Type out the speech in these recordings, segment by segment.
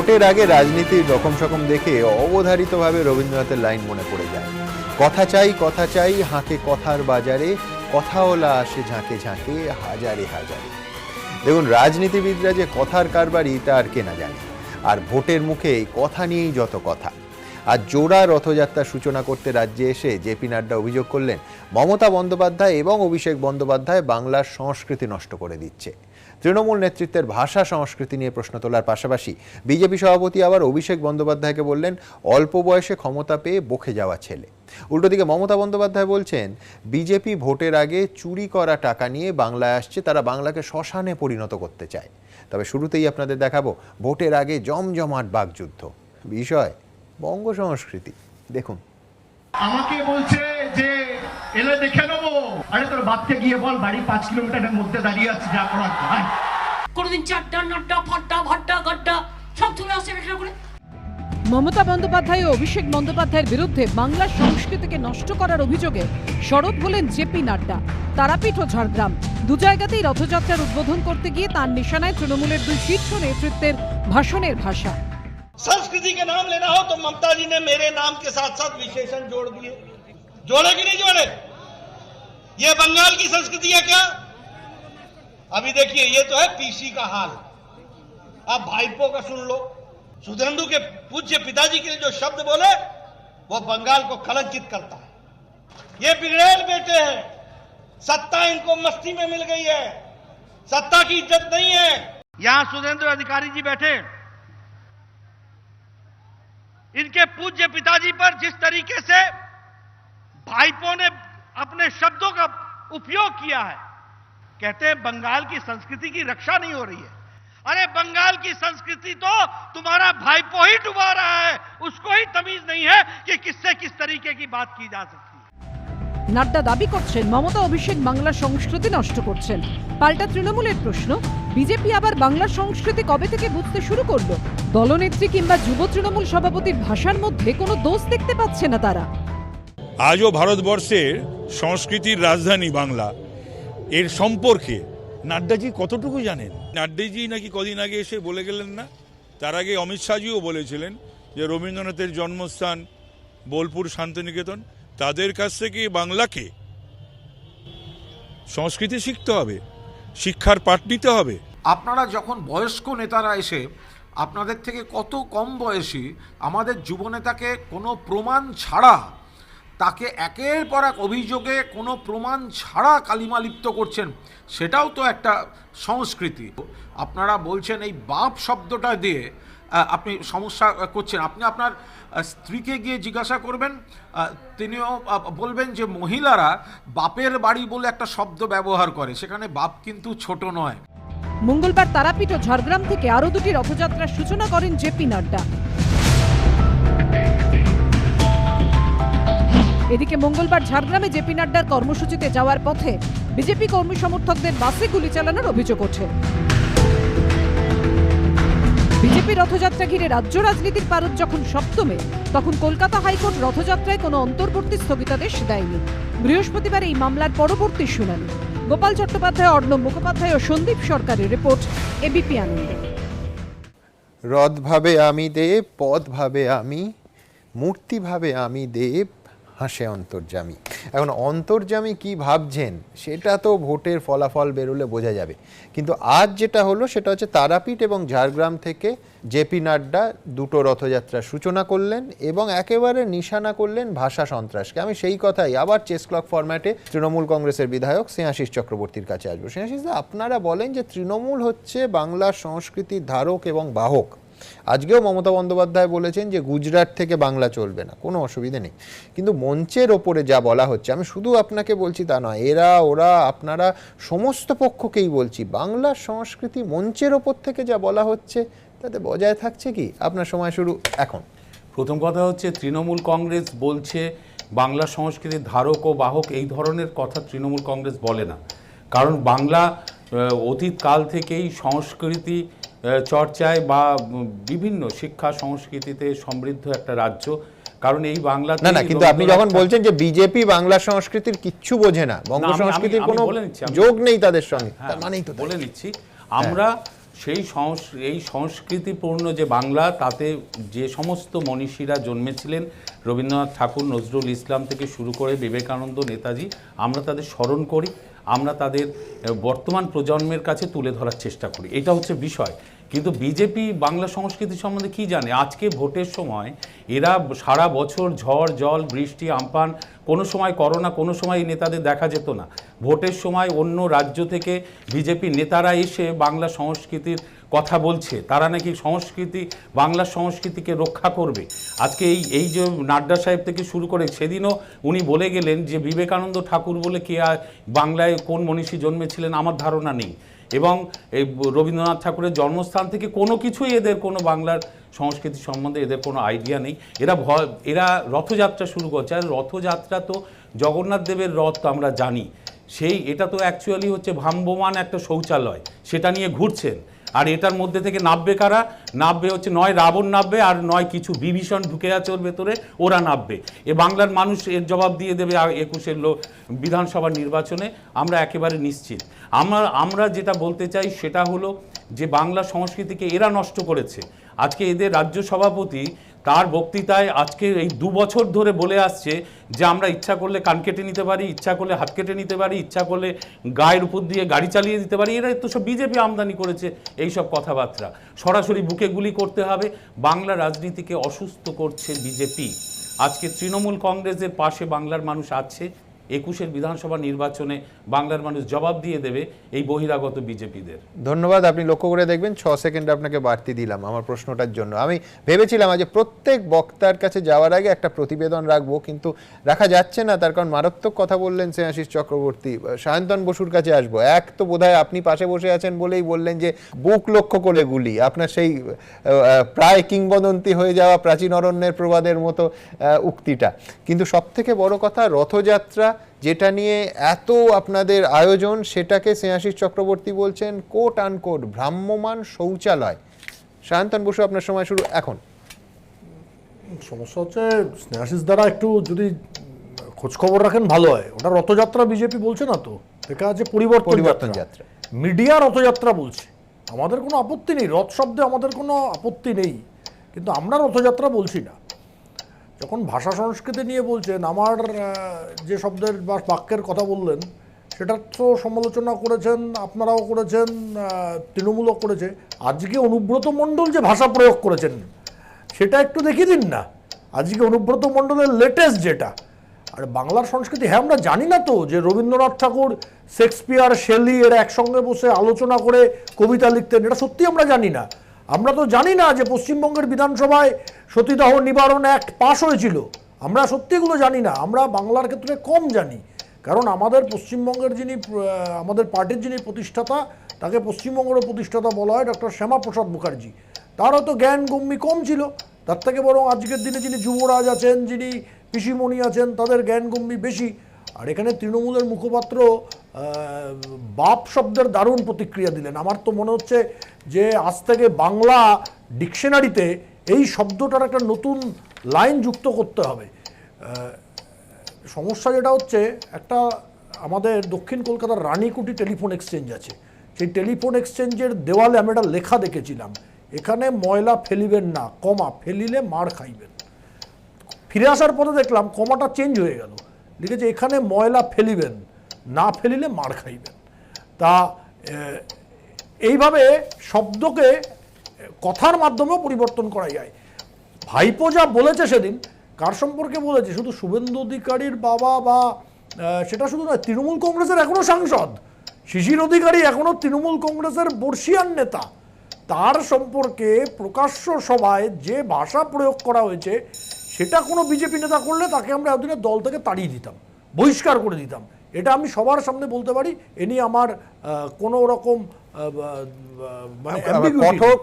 ভোটের আগে রাজনীতির রকম সকম দেখে অবধারিতভাবে রবীন্দ্রনাথের লাইন মনে পড়ে যায়। কথা চাই হাঁকে কথার বাজারে, কথাওলা আসে ঝাঁকে ঝাঁকে হাজারে হাজারে। দেখুন, রাজনীতিবিদরা যে কথার কারবারই তা আর কে না জানে। আর ভোটের মুখে কথা নিয়েই যত কথা। আর জোড়া রথযাত্রার সূচনা করতে রাজ্যে এসে জেপি নাড্ডা অভিযোগ করলেন, মমতা বন্দ্যোপাধ্যায় এবং অভিষেক বন্দ্যোপাধ্যায় বাংলার সংস্কৃতি নষ্ট করে দিচ্ছে। তৃণমূল নেতৃত্বের ভাষা সংস্কৃতি নিয়ে প্রশ্ন তোলার পাশাপাশি বিজেপি সভাপতি আবার অভিষেক বন্দ্যোপাধ্যায়কে বললেন, অল্প বয়সে ক্ষমতা পেয়ে বকে যাওয়া ছেলে। উল্টো দিকে মমতা বন্দ্যোপাধ্যায় বলছেন, বিজেপি ভোটের আগে চুরি করা টাকা নিয়ে বাংলায় আসছে, তারা বাংলাকে শ্মশানে পরিণত করতে চায়। তবে শুরুতেই আপনাদের দেখাবো ভোটের আগে জমজমাট বাকযুদ্ধ। বিষয় বঙ্গ সংস্কৃতি। দেখুন, আমাকে বলছে যে এলে দেখে নেবো। আরে তোর বাপকে গিয়ে বল, বাড়ি 5 কিলোমিটারের মধ্যে দাঁড়িয়ে আছে, যা করার ভাই। কোনদিন চারটা নাড্ডা ফাট্টা ভাট্টা গাড্ডা সব চলে আসে এটা করে। মমতা বন্দ্যোপাধ্যায় ও অভিষেক বন্দ্যোপাধ্যায়ের বিরুদ্ধে বাংলার সংস্কৃতিকে নষ্ট করার অভিযোগে সরব হলেন জেপি নাড্ডা। তারাপীঠ ও ঝাড়গ্রাম দু জায়গাতেই রথযাত্রার উদ্বোধন করতে গিয়ে তার নিশানায় তৃণমূলের দুই শীর্ষ নেতৃত্বের ভাষণের ভাষা। संस्कृति के नाम लेना हो तो ममता जी ने मेरे नाम के साथ साथ विशेषण जोड़ दिए। जोड़े कि नहीं जोड़े? ये बंगाल की संस्कृति है क्या? अभी देखिए, ये तो है पीसी का हाल। अब भाईपो का सुन लो। सुधेंदु के पूज्य पिताजी के लिए जो शब्द बोले वो बंगाल को कलंकित करता है। ये बिगड़ेल बेटे हैं, सत्ता इनको मस्ती में मिल गई है, सत्ता की इज्जत नहीं है। यहां सुधेंदु अधिकारी जी बैठे, इनके पूज्य पिताजी पर जिस तरीके से भाईपो ने अपने शब्दों का उपयोग किया है, कहते हैं बंगाल की संस्कृति की रक्षा नहीं हो रही है। अरे बंगाल की संस्कृति तो तुम्हारा भाईपो ही डुबा रहा है, उसको ही तमीज नहीं है कि किससे किस तरीके की बात की जा सकती है। নাড্ডা দাবি করছেন, মমতা অভিষেক বাংলার সংস্কৃতি নষ্ট করছেন। পাল্টা তৃণমূলের প্রশ্ন, বিজেপি আবার বাংলার সংস্কৃতি কবে থেকে বুঝতে শুরু করলো? দলনেত্রী কিংবা যুব তৃণমূল সভাপতির ভাষার মধ্যে কোনো দোষ দেখতে পাচ্ছে না তারা। আজও ভারতবর্ষের সংস্কৃতির রাজধানী বাংলা, এর সম্পর্কে নাড্ডাজি কতটুকু জানেন? নাড্ডাজি নাকি কদিন আগে এসে বলে গেলেন না, তার আগে অমিত শাহজিও বলেছিলেন যে রবীন্দ্রনাথের জন্মস্থান বোলপুর শান্তিনিকেতন, তাদের কাছ থেকে বাংলাকে সংস্কৃতি শিখতে হবে, শিক্ষার পাঠ নিতে হবে। আপনারা যখন বয়স্ক নেতারা এসে আপনাদের থেকে কত কম বয়সী আমাদের যুবনেতাকে কোনো প্রমাণ ছাড়া, তাকে একের পর এক অভিযোগে কোনো প্রমাণ ছাড়া কালিমা লিপ্ত করছেন, সেটাও তো একটা সংস্কৃতি। আপনারা বলছেন এই বাপ শব্দটা দিয়ে আপনি সমস্যা করছেন। আপনি আপনার স্ত্রীকে গিয়ে জিজ্ঞাসা করবেন, তিনিও বলবেন যে মহিলারা বাপের বাড়ি বলে একটা শব্দ ব্যবহার করে, সেখানে বাপ কিন্তু ছোট নয়। মঙ্গলবার তারাপীঠ ও ঝাড়গ্রাম থেকে আরো দুটি রথযাত্রার সূচনা করেন জেপি নাড্ডা। এদিকে মঙ্গলবার ঝাড়গ্রামে জেপি নাড্ডার কর্মসূচিতে যাওয়ার পথে বিজেপি কর্মী সমর্থকদের বাসে গুলি চালানোর অভিযোগ ওঠে। বিজেপি রথযাত্রা ঘিরে রাজ্য রাজনীতির পারদ যখন সপ্তমে, তখন কলকাতা হাইকোর্ট রথযাত্রায় কোনো অন্তর্বর্তী স্থগিতাদেশ দেয়নি। বৃহস্পতিবার এই মামলার পরবর্তী শুনানি। গোপাল চট্টোপাধ্যায়, অর্ণব মুখোপাধ্যায় ও সন্দীপ সরকারের রিপোর্ট, এবিপি আনন্দ। রথ ভাবে আমি দেব, পথ ভাবে আমি, মূর্তি ভাবে আমি দেব, হাসে অন্তর্যামী। এখন অন্তর্যামী কি ভাবছেন সেটা তো ভোটের ফলাফল বেরোলে বোঝা যাবে। কিন্তু আজ যেটা হলো সেটা হচ্ছে তারাপীঠ এবং ঝাড়গ্রাম থেকে জেপি নাড্ডা দুটো রথযাত্রার সূচনা করলেন এবং একেবারে নিশানা করলেন ভাষা সন্ত্রাসকে। আমি সেই কথাই আবার চেস ক্লক ফরম্যাটে তৃণমূল কংগ্রেসের বিধায়ক স্নেহাশিস চক্রবর্তীর কাছে আসবো। স্নেহাশিসদা, আপনারা বলেন যে তৃণমূল হচ্ছে বাংলার সংস্কৃতির ধারক এবং বাহক। আজকেও মমতা বন্দ্যোপাধ্যায় বলেছেন যে গুজরাট থেকে বাংলা চলবে না, কোনো অসুবিধে নেই। কিন্তু মঞ্চের ওপরে যা বলা হচ্ছে, আমি শুধু আপনাকে বলছি তা নয়, এরা ওরা আপনারা সমস্ত পক্ষকেই বলছি, বাংলার সংস্কৃতি মঞ্চের ওপর থেকে যা বলা হচ্ছে তাতে বজায় থাকছে কি? আপনার সময় শুরু এখন। প্রথম কথা হচ্ছে, তৃণমূল কংগ্রেস বলছে বাংলা সংস্কৃতির ধারক ও বাহক, এই ধরনের কথা তৃণমূল কংগ্রেস বলে না। কারণ বাংলা অতীতকাল থেকেই সংস্কৃতি চর্চায় বা বিভিন্ন শিক্ষা সংস্কৃতিতে সমৃদ্ধ একটা রাজ্য। কারণ এই বাংলা না, কিন্তু আপনি যখন বলছেন যে বিজেপি বাংলা সংস্কৃতির কিচ্ছু বোঝে না, বঙ্গ সংস্কৃতির কোনো যোগ নেই তাদের সঙ্গে, তার মানেই তো বলে নিচ্ছি, আমরা এই সংস্কৃতিপূর্ণ যে বাংলা, তাতে যে সমস্ত মনীষীরা জন্মেছিলেন, রবীন্দ্রনাথ ঠাকুর, নজরুল ইসলাম থেকে শুরু করে বিবেকানন্দ, নেতাজি, আমরা তাদের স্মরণ করি, আমরা তাদের বর্তমান প্রজন্মের কাছে তুলে ধরার চেষ্টা করি, এটা হচ্ছে বিষয়। কিন্তু বিজেপি বাংলা সংস্কৃতি সম্বন্ধে কি জানে? আজকে ভোটের সময় এরা সারা বছর ঝড় জল বৃষ্টি আমপান, কোনো সময় করোনা, কোনো সময় এই নেতাদের দেখা যেত না। ভোটের সময় অন্য রাজ্য থেকে বিজেপি নেতারা এসে বাংলা সংস্কৃতির কথা বলছে, তারা নাকি বাংলা সংস্কৃতিকে রক্ষা করবে। আজকে এই যে নাড্ডা সাহেব থেকে শুরু করে, সেদিনও উনি বলে গেলেন যে বিবেকানন্দ ঠাকুর বলে কে বাংলায় কোন মনীষী জন্মেছিলেন আমার ধারণা নেই, এবং এই রবীন্দ্রনাথ ঠাকুরের জন্মস্থান থেকে কোনো কিছুই এদের কোনো বাংলার সংস্কৃতি সম্বন্ধে এদের কোনো আইডিয়া নেই। এরা রথযাত্রা শুরু করছে, আর রথযাত্রা তো জগন্নাথ দেবের রথ তো আমরা জানি, এটা তো অ্যাকচুয়ালি হচ্ছে ভ্রাম্যমান একটা শৌচালয়, সেটা নিয়ে ঘুরছেন। আর এটার মধ্যে থেকে নামবে কারা? নামবে হচ্ছে নয় রাবণ নামবে, আর নয় কিছু বিভীষণ ঢুকে আছে ওর ভেতরে, ওরা নামবে। বাংলার মানুষ এর জবাব দিয়ে দেবে 21-এর বিধানসভা নির্বাচনে, আমরা একেবারে নিশ্চিত। আমরা যেটা বলতে চাই সেটা হলো যে বাংলা সংস্কৃতিকে এরা নষ্ট করেছে। আজকে এদের রাজ্য সভাপতি তার বক্তৃতায় আজকে এই 2 বছর ধরে বলে আসছে যে আমরা ইচ্ছা করলে কান কেটে নিতে পারি, ইচ্ছা করলে হাত কেটে নিতে পারি, ইচ্ছা করলে গায়ের উপর দিয়ে গাড়ি চালিয়ে দিতে পারি। এরা তো সব বিজেপি আমদানি করেছে এই সব কথাবার্তা। সরাসরি বুকে গুলি করতে হবে, বাংলা রাজনীতিকে অসুস্থ করছে বিজেপি। আজকে তৃণমূল কংগ্রেসের পাশে বাংলার মানুষ আছে, 21-এর বিধানসভা নির্বাচনে বাংলার মানুষ জবাব দিয়ে দেবে এই বহিরাগত বিজেপিদের। ধন্যবাদ, আপনি লক্ষ্য করে দেখবেন 6 সেকেন্ড আপনাকে বাড়তি দিলাম আমার প্রশ্নটার জন্য। আমি ভেবেছিলাম যে প্রত্যেক বক্তার কাছে যাওয়ার আগে একটা প্রতিবেদন রাখবো, কিন্তু রাখা যাচ্ছে না, তার কারণ মারাত্মক কথা বললেন স্নেহাশিস চক্রবর্তী। সায়ন্তন বসুর কাছে আসবো। এক তো বোধহয় আপনি পাশে বসে আছেন বলেই বললেন যে বুক লক্ষ্য করে গুলি, আপনার সেই প্রায় কিংবদন্তি হয়ে যাওয়া প্রাচীন অরণ্যের প্রবাদের মতো উক্তিটা। কিন্তু সব থেকে বড় কথা, রথযাত্রা যেটা নিয়ে এত আপনাদের আয়োজন, সেটাকে স্নেহাশিস চক্রবর্তী বলছেন কোট আনকোট ভ্রাম্যমান শৌচালয়। সায়ন্তন বসু, আপনার সময় শুরু এখন। সমস্যা হচ্ছে স্নেহাশিস দ্বারা একটু যদি খোঁজখবর রাখেন ভালো হয়। ওটা রথযাত্রা বিজেপি বলছে না তো, দেখা আছে পরিবর্তন যাত্রা। মিডিয়া রথযাত্রা বলছে, আমাদের কোনো আপত্তি নেই, রথ শব্দে আমাদের কোনো আপত্তি নেই, কিন্তু আমরা রথযাত্রা বলছি না। যখন ভাষা সংস্কৃতি নিয়ে বলছেন, আমার যে শব্দের বা বাক্যের কথা বললেন সেটার তো সমালোচনা করেছেন, আপনারাও করেছেন, তৃণমূলও করেছে। আজকে অনুব্রত মণ্ডল যে ভাষা প্রয়োগ করেছেন সেটা একটু দেখিয়ে দিন না। আজকে অনুব্রত মণ্ডলের লেটেস্ট যেটা, আর বাংলার সংস্কৃতি, হ্যাঁ আমরা জানি না তো যে রবীন্দ্রনাথ ঠাকুর, শেক্সপিয়ার, শেলি এরা একসঙ্গে বসে আলোচনা করে কবিতা লিখতেন, এটা সত্যি আমরা জানি না। আমরা তো জানি না যে পশ্চিমবঙ্গের বিধানসভায় সতীদাহ নিবারণ অ্যাক্ট পাশ হয়েছিল, আমরা সত্যি এগুলো জানি না। আমরা বাংলার ক্ষেত্রে কম জানি, কারণ আমাদের পশ্চিমবঙ্গের আমাদের পার্টির যিনি প্রতিষ্ঠাতা, তাকে পশ্চিমবঙ্গের প্রতিষ্ঠাতা বলা হয় ডক্টর শ্যামাপ্রসাদ মুখার্জি। তার হয়তো জ্ঞান গম্যি কম ছিল, তার থেকে বরং আজকের দিনে যিনি যুবরাজ আছেন, যিনি পিসিমণি আছেন, তাদের জ্ঞান গম্যি বেশি। আর এখানে তৃণমূলের মুখপাত্র বাপ শব্দের দারুণ প্রতিক্রিয়া দিলেন। আমার তো মনে হচ্ছে যে আজ থেকে বাংলা ডিকশনারিতে এই শব্দটার একটা নতুন লাইন যুক্ত করতে হবে। সমস্যা যেটা হচ্ছে, একটা আমাদের দক্ষিণ কলকাতার রানীকুটি টেলিফোন এক্সচেঞ্জ আছে, সেই টেলিফোন এক্সচেঞ্জের দেওয়ালে আমি একটা লেখা দেখেছিলাম, এখানে ময়লা ফেলিবেন না, কমা ফেলিলে মার খাইবেন। ফিরে আসার পরে দেখলাম কমাটা চেঞ্জ হয়ে গেল, লিখেছে এখানে ময়লা ফেলিবেন না, ফেলিলে মার খাইবেন। তা এইভাবে শব্দকে কথার মাধ্যমেও পরিবর্তন করা যায়। ভাইপো যা বলেছে সেদিন, কার সম্পর্কে বলেছে? শুধু শুভেন্দু অধিকারীর বাবা, বা সেটা শুধু নয়, তৃণমূল কংগ্রেসের এখনও সাংসদ শিশির অধিকারী এখনও তৃণমূল কংগ্রেসের বর্ষিয়ান নেতা, তার সম্পর্কে প্রকাশ্য সভায় যে ভাষা প্রয়োগ করা হয়েছে, সেটা কোনো বিজেপি নেতা করলে তাকে আমরা এতদিনে দল থেকে তাড়িয়ে দিতাম, বহিষ্কার করে দিতাম। এটা আমি সবার সামনে বলতে পারি, এ নিয়ে আমার কোনো রকম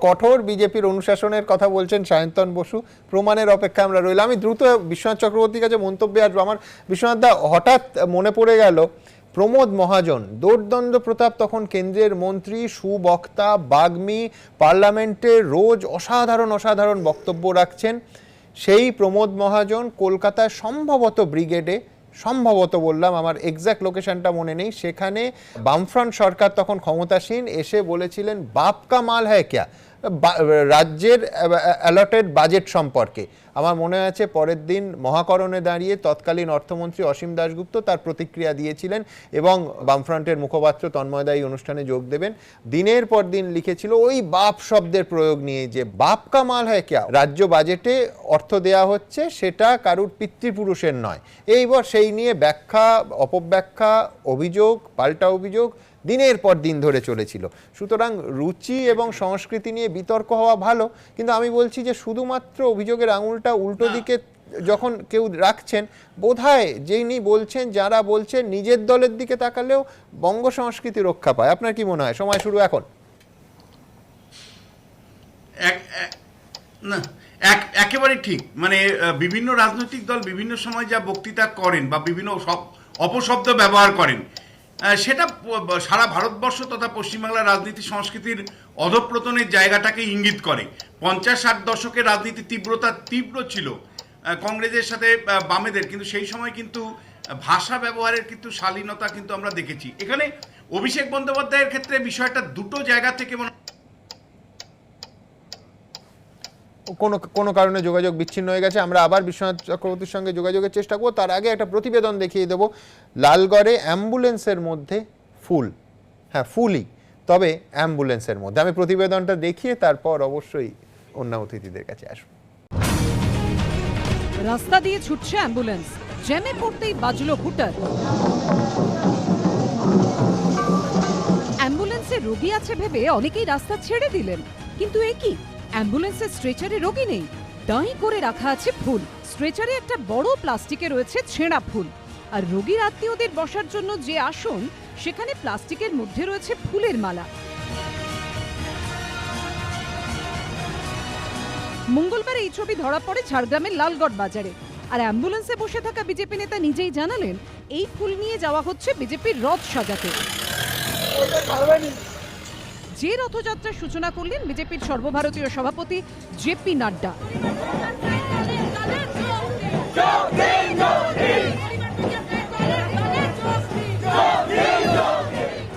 কঠোর বিজেপির অনুশাসনের কথা বলছেন সায়ন্তন বসু, প্রমাণের অপেক্ষা আমরা রইলাম। আমি দ্রুত বিশ্বনাথ চক্রবর্তীর কাছে মন্তব্যে আসবো। আমার বিশ্বনাথ দা, হঠাৎ মনে পড়ে গেল প্রমোদ মহাজন, দোর্দণ্ড প্রতাপ তখন কেন্দ্রের মন্ত্রী, সুবক্তা, বাগ্মী, পার্লামেন্টে রোজ অসাধারণ বক্তব্য রাখছেন। সেই প্রমোদ মহাজন কলকাতায় সম্ভবত ব্রিগেডে সম্ভবত বললাম, আমার এক্স্যাক্ট লোকেশনটা মনে নেই, সেখানে বামফ্রন্ট সরকার তখন ক্ষমতাসীন, এসে বলেছিলেন বাপ কা মাল হ্যায় ক্যা, রাজ্যের অ্যালটেড বাজেট সম্পর্কে। আমার মনে আছে পরের দিন মহাকরণে দাঁড়িয়ে তৎকালীন অর্থমন্ত্রী অসীম দাশগুপ্ত তার প্রতিক্রিয়া দিয়েছিলেন এবং বামফ্রন্টের মুখপাত্র তন্ময় দা এই অনুষ্ঠানে যোগ দেবেন, দিনের পর দিন লিখেছিল ওই বাপ শব্দের প্রয়োগ নিয়ে, যে বাপ কা মাল হ্যায় ক্যা, রাজ্য বাজেটে অর্থ দেয়া হচ্ছে সেটা কারুর পিতৃপুরুষের নয়। এইবার সেই নিয়ে ব্যাখ্যা, অপব্যাখ্যা, অভিযোগ, পাল্টা অভিযোগ দিনের পর দিন ধরে চলেছিল। সুতরাং রুচি এবং সংস্কৃতি নিয়ে বিতর্ক হওয়া ভালো, কিন্তু আমি বলছি যে শুধুমাত্র অভিযোগের আঙুলটা উল্টো দিকে যখন কেউ রাখছেন, বোধহয় যিনি বলছেন, যারা বলছেন, নিজের দলের দিকে তাকালেও বঙ্গ সংস্কৃতি রক্ষা পায়। আপনার কি মনে হয়? সময় শুরু এখন। একেবারে ঠিক, মানে বিভিন্ন রাজনৈতিক দল বিভিন্ন সময় যা বক্তৃতা করেন বা বিভিন্ন অপশব্দ ব্যবহার করেন, সেটা সারা ভারতবর্ষ তথা পশ্চিমবাংলার রাজনীতি সংস্কৃতির অধঃপতনের জায়গাটাকে ইঙ্গিত করে। 50-60 দশকের রাজনীতি তীব্র ছিল কংগ্রেসের সাথে বামেদের, কিন্তু সেই সময় কিন্তু ভাষা ব্যবহারের কিন্তু শালীনতা কিন্তু আমরা দেখেছি। এখানে অভিষেক বন্দ্যোপাধ্যায়ের ক্ষেত্রে বিষয়টা দুটো জায়গা থেকে কোনো কারণে যোগাযোগ বিচ্ছিন্ন হয়ে গেছে। আমরা আবার বিশ্বনাথ চক্রবর্তীর সঙ্গে যোগাযোগের চেষ্টা করবো। তার আগে একটা প্রতিবেদন দেখিয়ে দেবো। লালগড়ে অ্যাম্বুলেন্সের মধ্যে ফুল, হ্যাঁ ফুলই, তবে অ্যাম্বুলেন্সের মধ্যে। আমি প্রতিবেদনটা দেখিয়ে তারপর অবশ্যই অন্য অতিথিদের কাছে আসবো। রাস্তা দিয়ে ছুটছে অ্যাম্বুলেন্স, জ্যামে পড়তেই বাজলো হুটার। অ্যাম্বুলেন্সে রোগী আছে ভেবে অনেকেই রাস্তা ছেড়ে দিলেন, কিন্তু এ কি, অ্যাম্বুলেন্সের স্ট্রেচারে রোগী নেই, দাঁই করে রাখা আছে ফুল। স্ট্রেচারে একটা বড় প্লাস্টিকে রয়েছে ছেঁড়া ফুল, আর রোগীর আত্মীয়দের বসার জন্য যে আসন, সেখানে প্লাস্টিকের মধ্যে রয়েছে ফুলের মালা। মঙ্গলবার এই ছবি ধরা পড়ে ঝাড়গ্রামের লালগড় বাজারে। আর অ্যাম্বুলেন্সে বসে থাকা বিজেপি নেতা নিজেই জানালেন, এই ফুল নিয়ে যাওয়া হচ্ছে বিজেপির রথ সাজাতে। যে রথযাত্রার সূচনা করলেন বিজেপির সর্বভারতীয় সভাপতি জেপি নাড্ডা।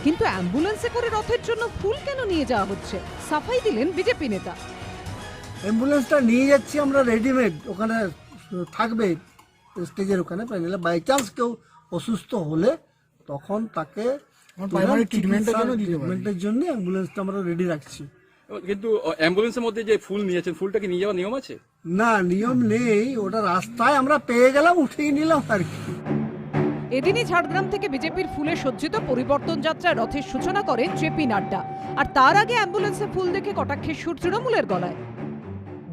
কিন্তু অ্যাম্বুলেন্সে করে রথের জন্য ফুল কেন নিয়ে যাওয়া হচ্ছে, সাফাই দিলেন বিজেপি নেতা। অ্যাম্বুলেন্সটা নিয়ে যাচ্ছি আমরা রেডিমেড, ওখানে থাকবে স্টেজের ওখানে, বাই চান্স কেউ অসুস্থ হলে তখন তাকে ট্রিটমেন্টের জন্য অ্যাম্বুলেন্সটা আমরা রেডি রাখছি। কিন্তু অ্যাম্বুলেন্সের মধ্যে যে ফুল নিয়েছেন, ফুলটা কি নিয়ে যাওয়ার নিয়ম আছে? না, নিয়ম নেই, ওটা রাস্তায় আমরা পেয়ে গেলাম, উঠিয়ে নিলাম আর কি। এদিনই ঝাড়গ্রাম থেকে বিজেপির ফুলে সজ্জিত পরিবর্তন যাত্রা রথের সূচনা করেন জেপি নাড্ডা। আর তার আগে অ্যাম্বুলেন্সে ফুল দেখে কটাক্ষের সুর তৃণমূলের গলায়।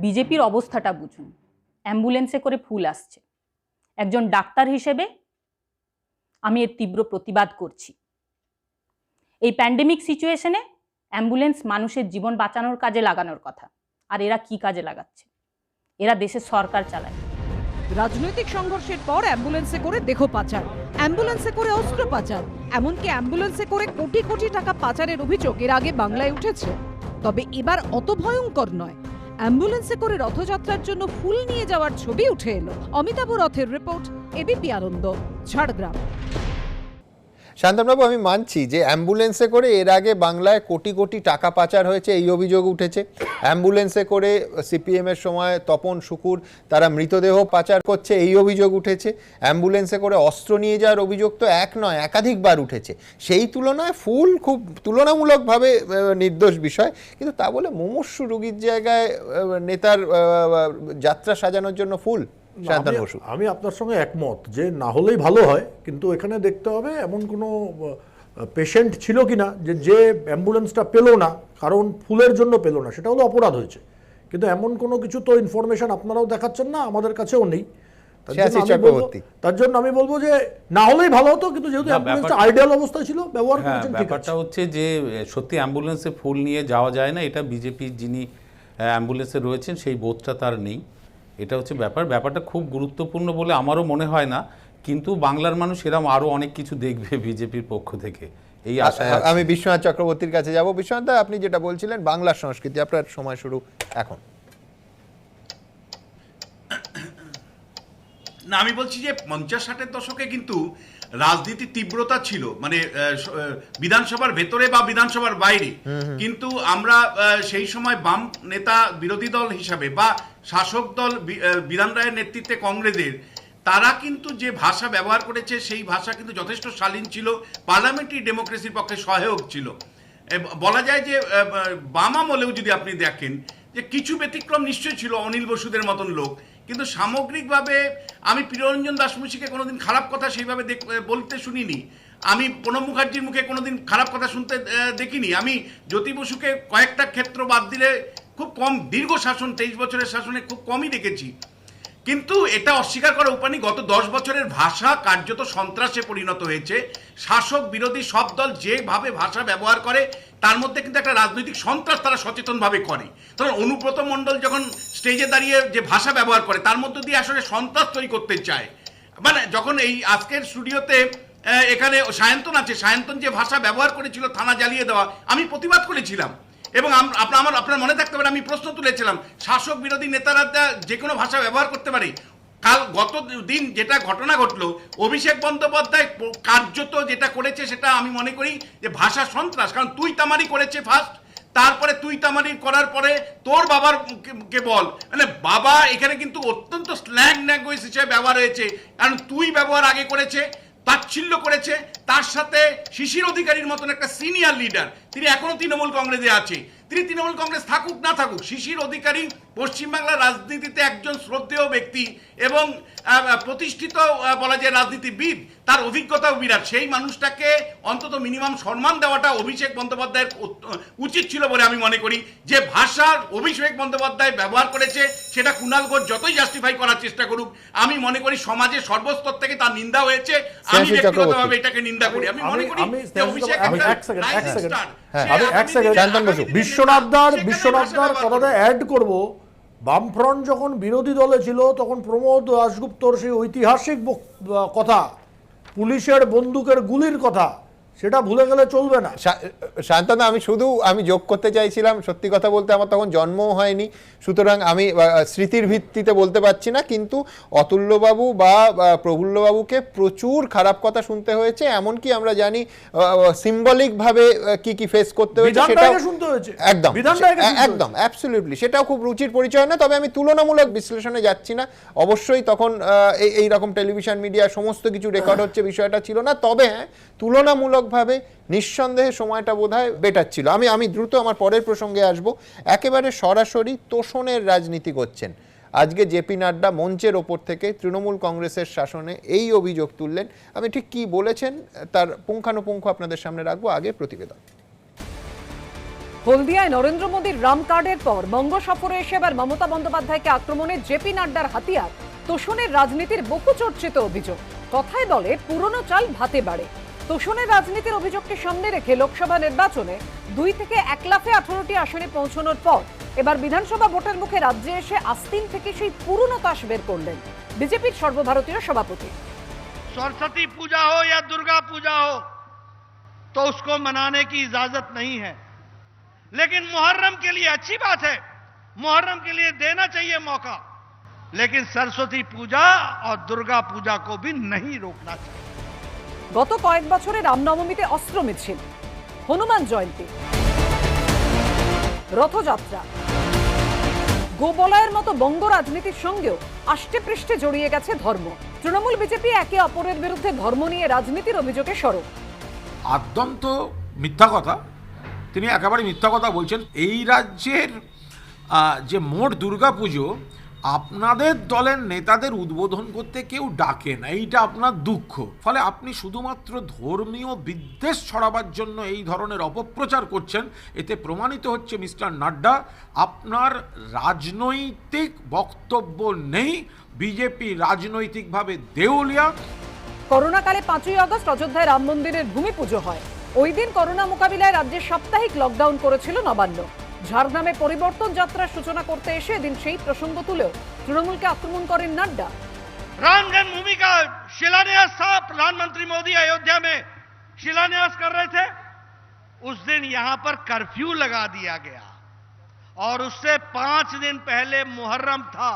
বিজেপির অবস্থাটা বুঝুন, অ্যাম্বুলেন্সে করে ফুল আসছে। একজন ডাক্তার হিসেবে আমি এর তীব্র প্রতিবাদ করছি। এই প্যান্ডেমিক সিচুয়েশনে অ্যাম্বুলেন্স মানুষের জীবন বাঁচানোর কাজে লাগানোর কথা, আর এরা কি কাজে লাগাচ্ছে? এরা দেশের সরকার চালায়। রাজনৈতিক সংঘর্ষের পর অ্যাম্বুলেন্সে করে দেহ পাচার, অ্যাম্বুলেন্সে করে অস্ত্র পাচার, এমনকি অ্যাম্বুলেন্সে করে কোটি কোটি টাকা পাচারের অভিযোগ এর আগে বাংলায় উঠেছে। তবে এবার অত ভয়ঙ্কর নয়, অ্যাম্বুলেন্সে করে রথযাত্রার জন্য ফুল নিয়ে যাওয়ার ছবি উঠে এলো। অমিতাভ রথের রিপোর্ট, এবিপি আনন্দ, ঝাড়গ্রাম। শান্তনবাবু, আমি মানছি যে অ্যাম্বুলেন্সে করে এর আগে বাংলায় কোটি কোটি টাকা পাচার হয়েছে, এই অভিযোগ উঠেছে। অ্যাম্বুলেন্সে করে সিপিএমের সময় তপন শুকুর তারা মৃতদেহ পাচার করছে, এই অভিযোগ উঠেছে। অ্যাম্বুলেন্সে করে অস্ত্র নিয়ে যাওয়ার অভিযোগ তো এক নয়, একাধিকবার উঠেছে। সেই তুলনায় ফুল খুব তুলনামূলকভাবে নির্দোষ বিষয়, কিন্তু তা বলে মুমূর্ষু রোগীর জায়গায় নেতার যাত্রা সাজানোর জন্য ফুল। আমি আপনার সঙ্গে একমত যে না হলেই ভালো হয়, কিন্তু এখানে দেখতে হবে এমন কোনো পেশেন্ট ছিল কিনা যে অ্যাম্বুলেন্সটা পেলো না কারণ ফুলের জন্য পেলো না, সেটা হলো অপরাধ হয়েছে। কিন্তু এমন কোনো কিছু তো ইনফরমেশন আপনারাও দেখাচ্ছেন না, আমাদের কাছেও নেই। তার জন্য আমি বলবো যে না হলেই ভালো হতো, কিন্তু যেহেতু অ্যাম্বুলেন্সটা আইডিয়াল অবস্থায় ছিল, ব্যবহার করেছেন। ব্যাপারটা হচ্ছে যে সত্যি অ্যাম্বুলেন্সে ফুল নিয়ে যাওয়া যায় না, এটা বিজেপির যিনি অ্যাম্বুলেন্সে রয়েছেন সেই বোধটা তার নেই। এটা হচ্ছে ব্যাপারটা খুব গুরুত্বপূর্ণ বলে আমারও মনে হয় না, কিন্তু বাংলার মানুষ এরকম আরও অনেক কিছু দেখবে বিজেপির পক্ষ থেকে, এই আশা। আমি বিশ্বনাথ চক্রবর্তীর কাছে যাব। বিশ্বনাথ দা, আপনি যেটা বলছিলেন বাংলার সংস্কৃতি, আপনার সময় শুরু এখন। না, আমি বলছি যে 50-60-এর দশকে কিন্তু রাজনীতির তীব্রতা ছিল, মানে বিধানসভার ভেতরে বা বিধানসভার বাইরে, কিন্তু আমরা সেই সময় বাম নেতা বিরোধী দল হিসাবে বা শাসক দল বিধান রায়ের নেতৃত্বে কংগ্রেসের, তারা কিন্তু যে ভাষা ব্যবহার করেছে সেই ভাষা কিন্তু যথেষ্ট শালীন ছিল, পার্লামেন্টারি ডেমোক্রেসির পক্ষে সহায়ক ছিল। বলা যায় যে বাম আমলেও যদি আপনি দেখেন যে কিছু ব্যতিক্রম নিশ্চয়ই ছিল, অনিল বসুদের মতন লোক, কিন্তু সামগ্রিকভাবে আমি প্রিয়রঞ্জন দাসমুন্সিকে কোনোদিন খারাপ কথা সেইভাবে বলতে শুনিনি। আমি প্রণব মুখার্জির মুখে কোনোদিন খারাপ কথা শুনতে দেখিনি। আমি জ্যোতি বসুকে কয়েকটা ক্ষেত্র বাদ দিলে খুব কম, দীর্ঘ শাসন 23 বছরের শাসনে খুব কমই দেখেছি। কিন্তু এটা অস্বীকার করার উপায় নেই, গত 10 বছরের ভাষা কার্যত সন্ত্রাসে পরিণত হয়েছে। শাসক বিরোধী সব দল যেভাবে ভাষা ব্যবহার করে তার মধ্যে কিন্তু একটা রাজনৈতিক সন্ত্রাস তারা সচেতনভাবে করে। তখন অনুব্রত মণ্ডল যখন স্টেজে দাঁড়িয়ে যে ভাষা ব্যবহার করে তার মধ্য দিয়ে আসলে সন্ত্রাস তৈরি করতে চায়। মানে যখন এই আজকের স্টুডিওতে এখানে সায়ন্তন আছে, সায়ন্তন যে ভাষা ব্যবহার করেছিল থানা জ্বালিয়ে দেওয়া, আমি প্রতিবাদ করেছিলাম এবং আপনার মনে থাকতে পারে আমি প্রশ্ন তুলেছিলাম শাসক বিরোধী নেতারা যে কোনো ভাষা ব্যবহার করতে পারে। গত দিন যেটা ঘটনা ঘটলো, অভিষেক বন্দ্যোপাধ্যায় কার্যত যেটা করেছে সেটা আমি মনে করি যে ভাষা সন্ত্রাস। কারণ তুই তামারি করেছে ফার্স্ট, তারপরে তুই তামারি করার পরে তোর বাবার কে বল, মানে বাবা এখানে কিন্তু অত্যন্ত স্ল্যাং ল্যাঙ্গুয়েজ হিসেবে ব্যবহার হয়েছে। কারণ তুই ব্যবহার আগে করেছে, তাচ্ছিল্য করেছে। তার সাথে শিশির অধিকারীর মতন একটা সিনিয়র লিডার, তিনি এখনো তৃণমূল কংগ্রেসে আছে, তিনি তৃণমূল কংগ্রেস থাকুক না থাকুক, শিশির অধিকারী পশ্চিমবাংলার রাজনীতিতে একজন শ্রদ্ধেয় ব্যক্তি এবং প্রতিষ্ঠিত বলা যায় রাজনীতিবিদ, তার অভিজ্ঞতাও বিরাট। সেই মানুষটাকে অন্তত মিনিমাম সম্মান দেওয়াটা অভিষেক বন্দ্যোপাধ্যায়ের উচিত ছিল বলে আমি মনে করি। যে ভাষার অভিষেক বন্দ্যোপাধ্যায় ব্যবহার করেছে সেটা কুণাল ঘোষ যতই জাস্টিফাই করার চেষ্টা করুক, আমি মনে করি সমাজের সর্বস্তর থেকে তার নিন্দা হয়েছে। আমি ব্যক্তিগতভাবে এটাকে নিন্দা করি। আমি মনে করি যে অভিষেক বিশ্বনাথ দার কথাটা অ্যাড করব। বামফ্রন্ট যখন বিরোধী দলে ছিল তখন প্রমোদ দাশগুপ্তর সেই ঐতিহাসিক কথা, পুলিশের বন্দুকের গুলির কথা, সেটা ভুলে গেলে চলবে না। শান্তনু, আমি যোগ করতে চাইছিলাম, সত্যি কথা বলতে আমার তখন জন্মও হয়নি, সুতরাং আমি স্মৃতির ভিত্তিতে বলতে পারছি না, কিন্তু অতুল্যবাবু বা প্রফুল্লবাবুকে প্রচুর খারাপ কথা শুনতে হয়েছে। এমনকি আমরা জানি সিম্বলিকভাবে কি ফেস করতে হয়েছে, সেটাও শুনতে হয়েছে। একদম অ্যাবসলিউটলি, সেটাও খুব রুচির পরিচয় না। তবে আমি তুলনামূলক বিশ্লেষণে যাচ্ছি না। অবশ্যই তখন এই রকম টেলিভিশন মিডিয়া সমস্ত কিছু রেকর্ড হচ্ছে, বিষয়টা ছিল না। তবে হ্যাঁ, তুলনামূলকভাবে নিঃসন্দেহে সময়টা বোধহয় বেটার ছিল। আমি দ্রুত আমার পরের প্রসঙ্গে আসব। একেবারে সরাসরি তোষণের রাজনীতি করছেন আজকে জেপি নাড্ডা মঞ্চের ওপর থেকে তৃণমূল কংগ্রেসের শাসনে এই অভিযোগ তুললেন। আমি ঠিক কি বলেছেন তার পুঙ্খানুপুঙ্খ আপনাদের সামনে রাখবো, আগে প্রতিবেদন। হলদিয়ায় নরেন্দ্র মোদীর রাম কার্ডের পর বঙ্গ সফরে এসে এবার মমতা বন্দ্যোপাধ্যায়কে আক্রমণে জেপি নাড্ডার হাতিয়ার তোষণের রাজনীতির বহু চর্চিত অভিযোগ। কথায় বলে পুরনো চাল ভাতে বাড়ে। তোষণের রাজনীতির অভিযোগকে সামনে রেখে লোকসভা নির্বাচনে 2 থেকে 1 লাফে 18টি আসনে পৌঁছানোর পর এবার বিধানসভা ভোটের মুখে রাজ্যে এসে আস্তিন থেকে সেই পুরনো তাস বের করলেন বিজেপির সর্বভারতীয় সভাপতি। सरस्वती पूजा हो या दुर्गा पूजा हो तो उसको मनाने की इजाजत नहीं है, लेकिन मुहर्रम के लिए अच्छी बात है, मुहर्रम के लिए देना चाहिए मौका, लेकिन सरस्वती पूजा और दुर्गा पूजा को भी नहीं रोकना चाहिए। গত কয়েক বছরে রামনবমীতে অস্ত্র মিছিল, হনুমান জয়ন্তী, রথযাত্রা, গোবলয়ের মতো বঙ্গ রাজনীতির সঙ্গেও আষ্টে পৃষ্ঠে জড়িয়ে গেছে ধর্ম। তৃণমূল বিজেপি একে অপরের বিরুদ্ধে ধর্ম নিয়ে রাজনীতির অভিযোগে সরব। আদ্যন্ত মিথ্যা কথা, তিনি একেবারে মিথ্যা কথা বলছেন। এই রাজ্যের যে মোট দুর্গাপুজো আপনাদের দলের নেতাদের উদ্বোধন করতে কেউ ডাকে না, এইটা আপনার দুঃখ। ফলে আপনি শুধুমাত্র ধর্মীয় বিদ্বেষ ছড়াবার জন্য এই ধরনের অপপ্রচার করছেন। এতে প্রমাণিত হচ্ছে মিস্টার নাড্ডা আপনার রাজনৈতিক বক্তব্য নেই, বিজেপি রাজনৈতিকভাবে দেউলিয়া। করোনাকালে 5ই আগস্ট অযোধ্যায় রাম মন্দিরের ভূমি পুজো হয়। ওই দিন করোনা মোকাবিলায় রাজ্যের সাপ্তাহিক লকডাউন করেছিল নবান্ন। ঝাড়গ্রামে পরিবর্তন যাত্রার সূচনা করতে এসে এদিন সেই প্রসঙ্গ তুলেও তৃণমূলকে আক্রমণ করেন নাড্ডা। राम जन्मभूमि का शिलान्यास था, प्रधानमंत्री मोदी अयोध्या में शिलान्यास कर रहे थे, उस दिन यहां पर कर्फ्यू लगा दिया गया और उससे 5 दिन पहले मुहर्रम था,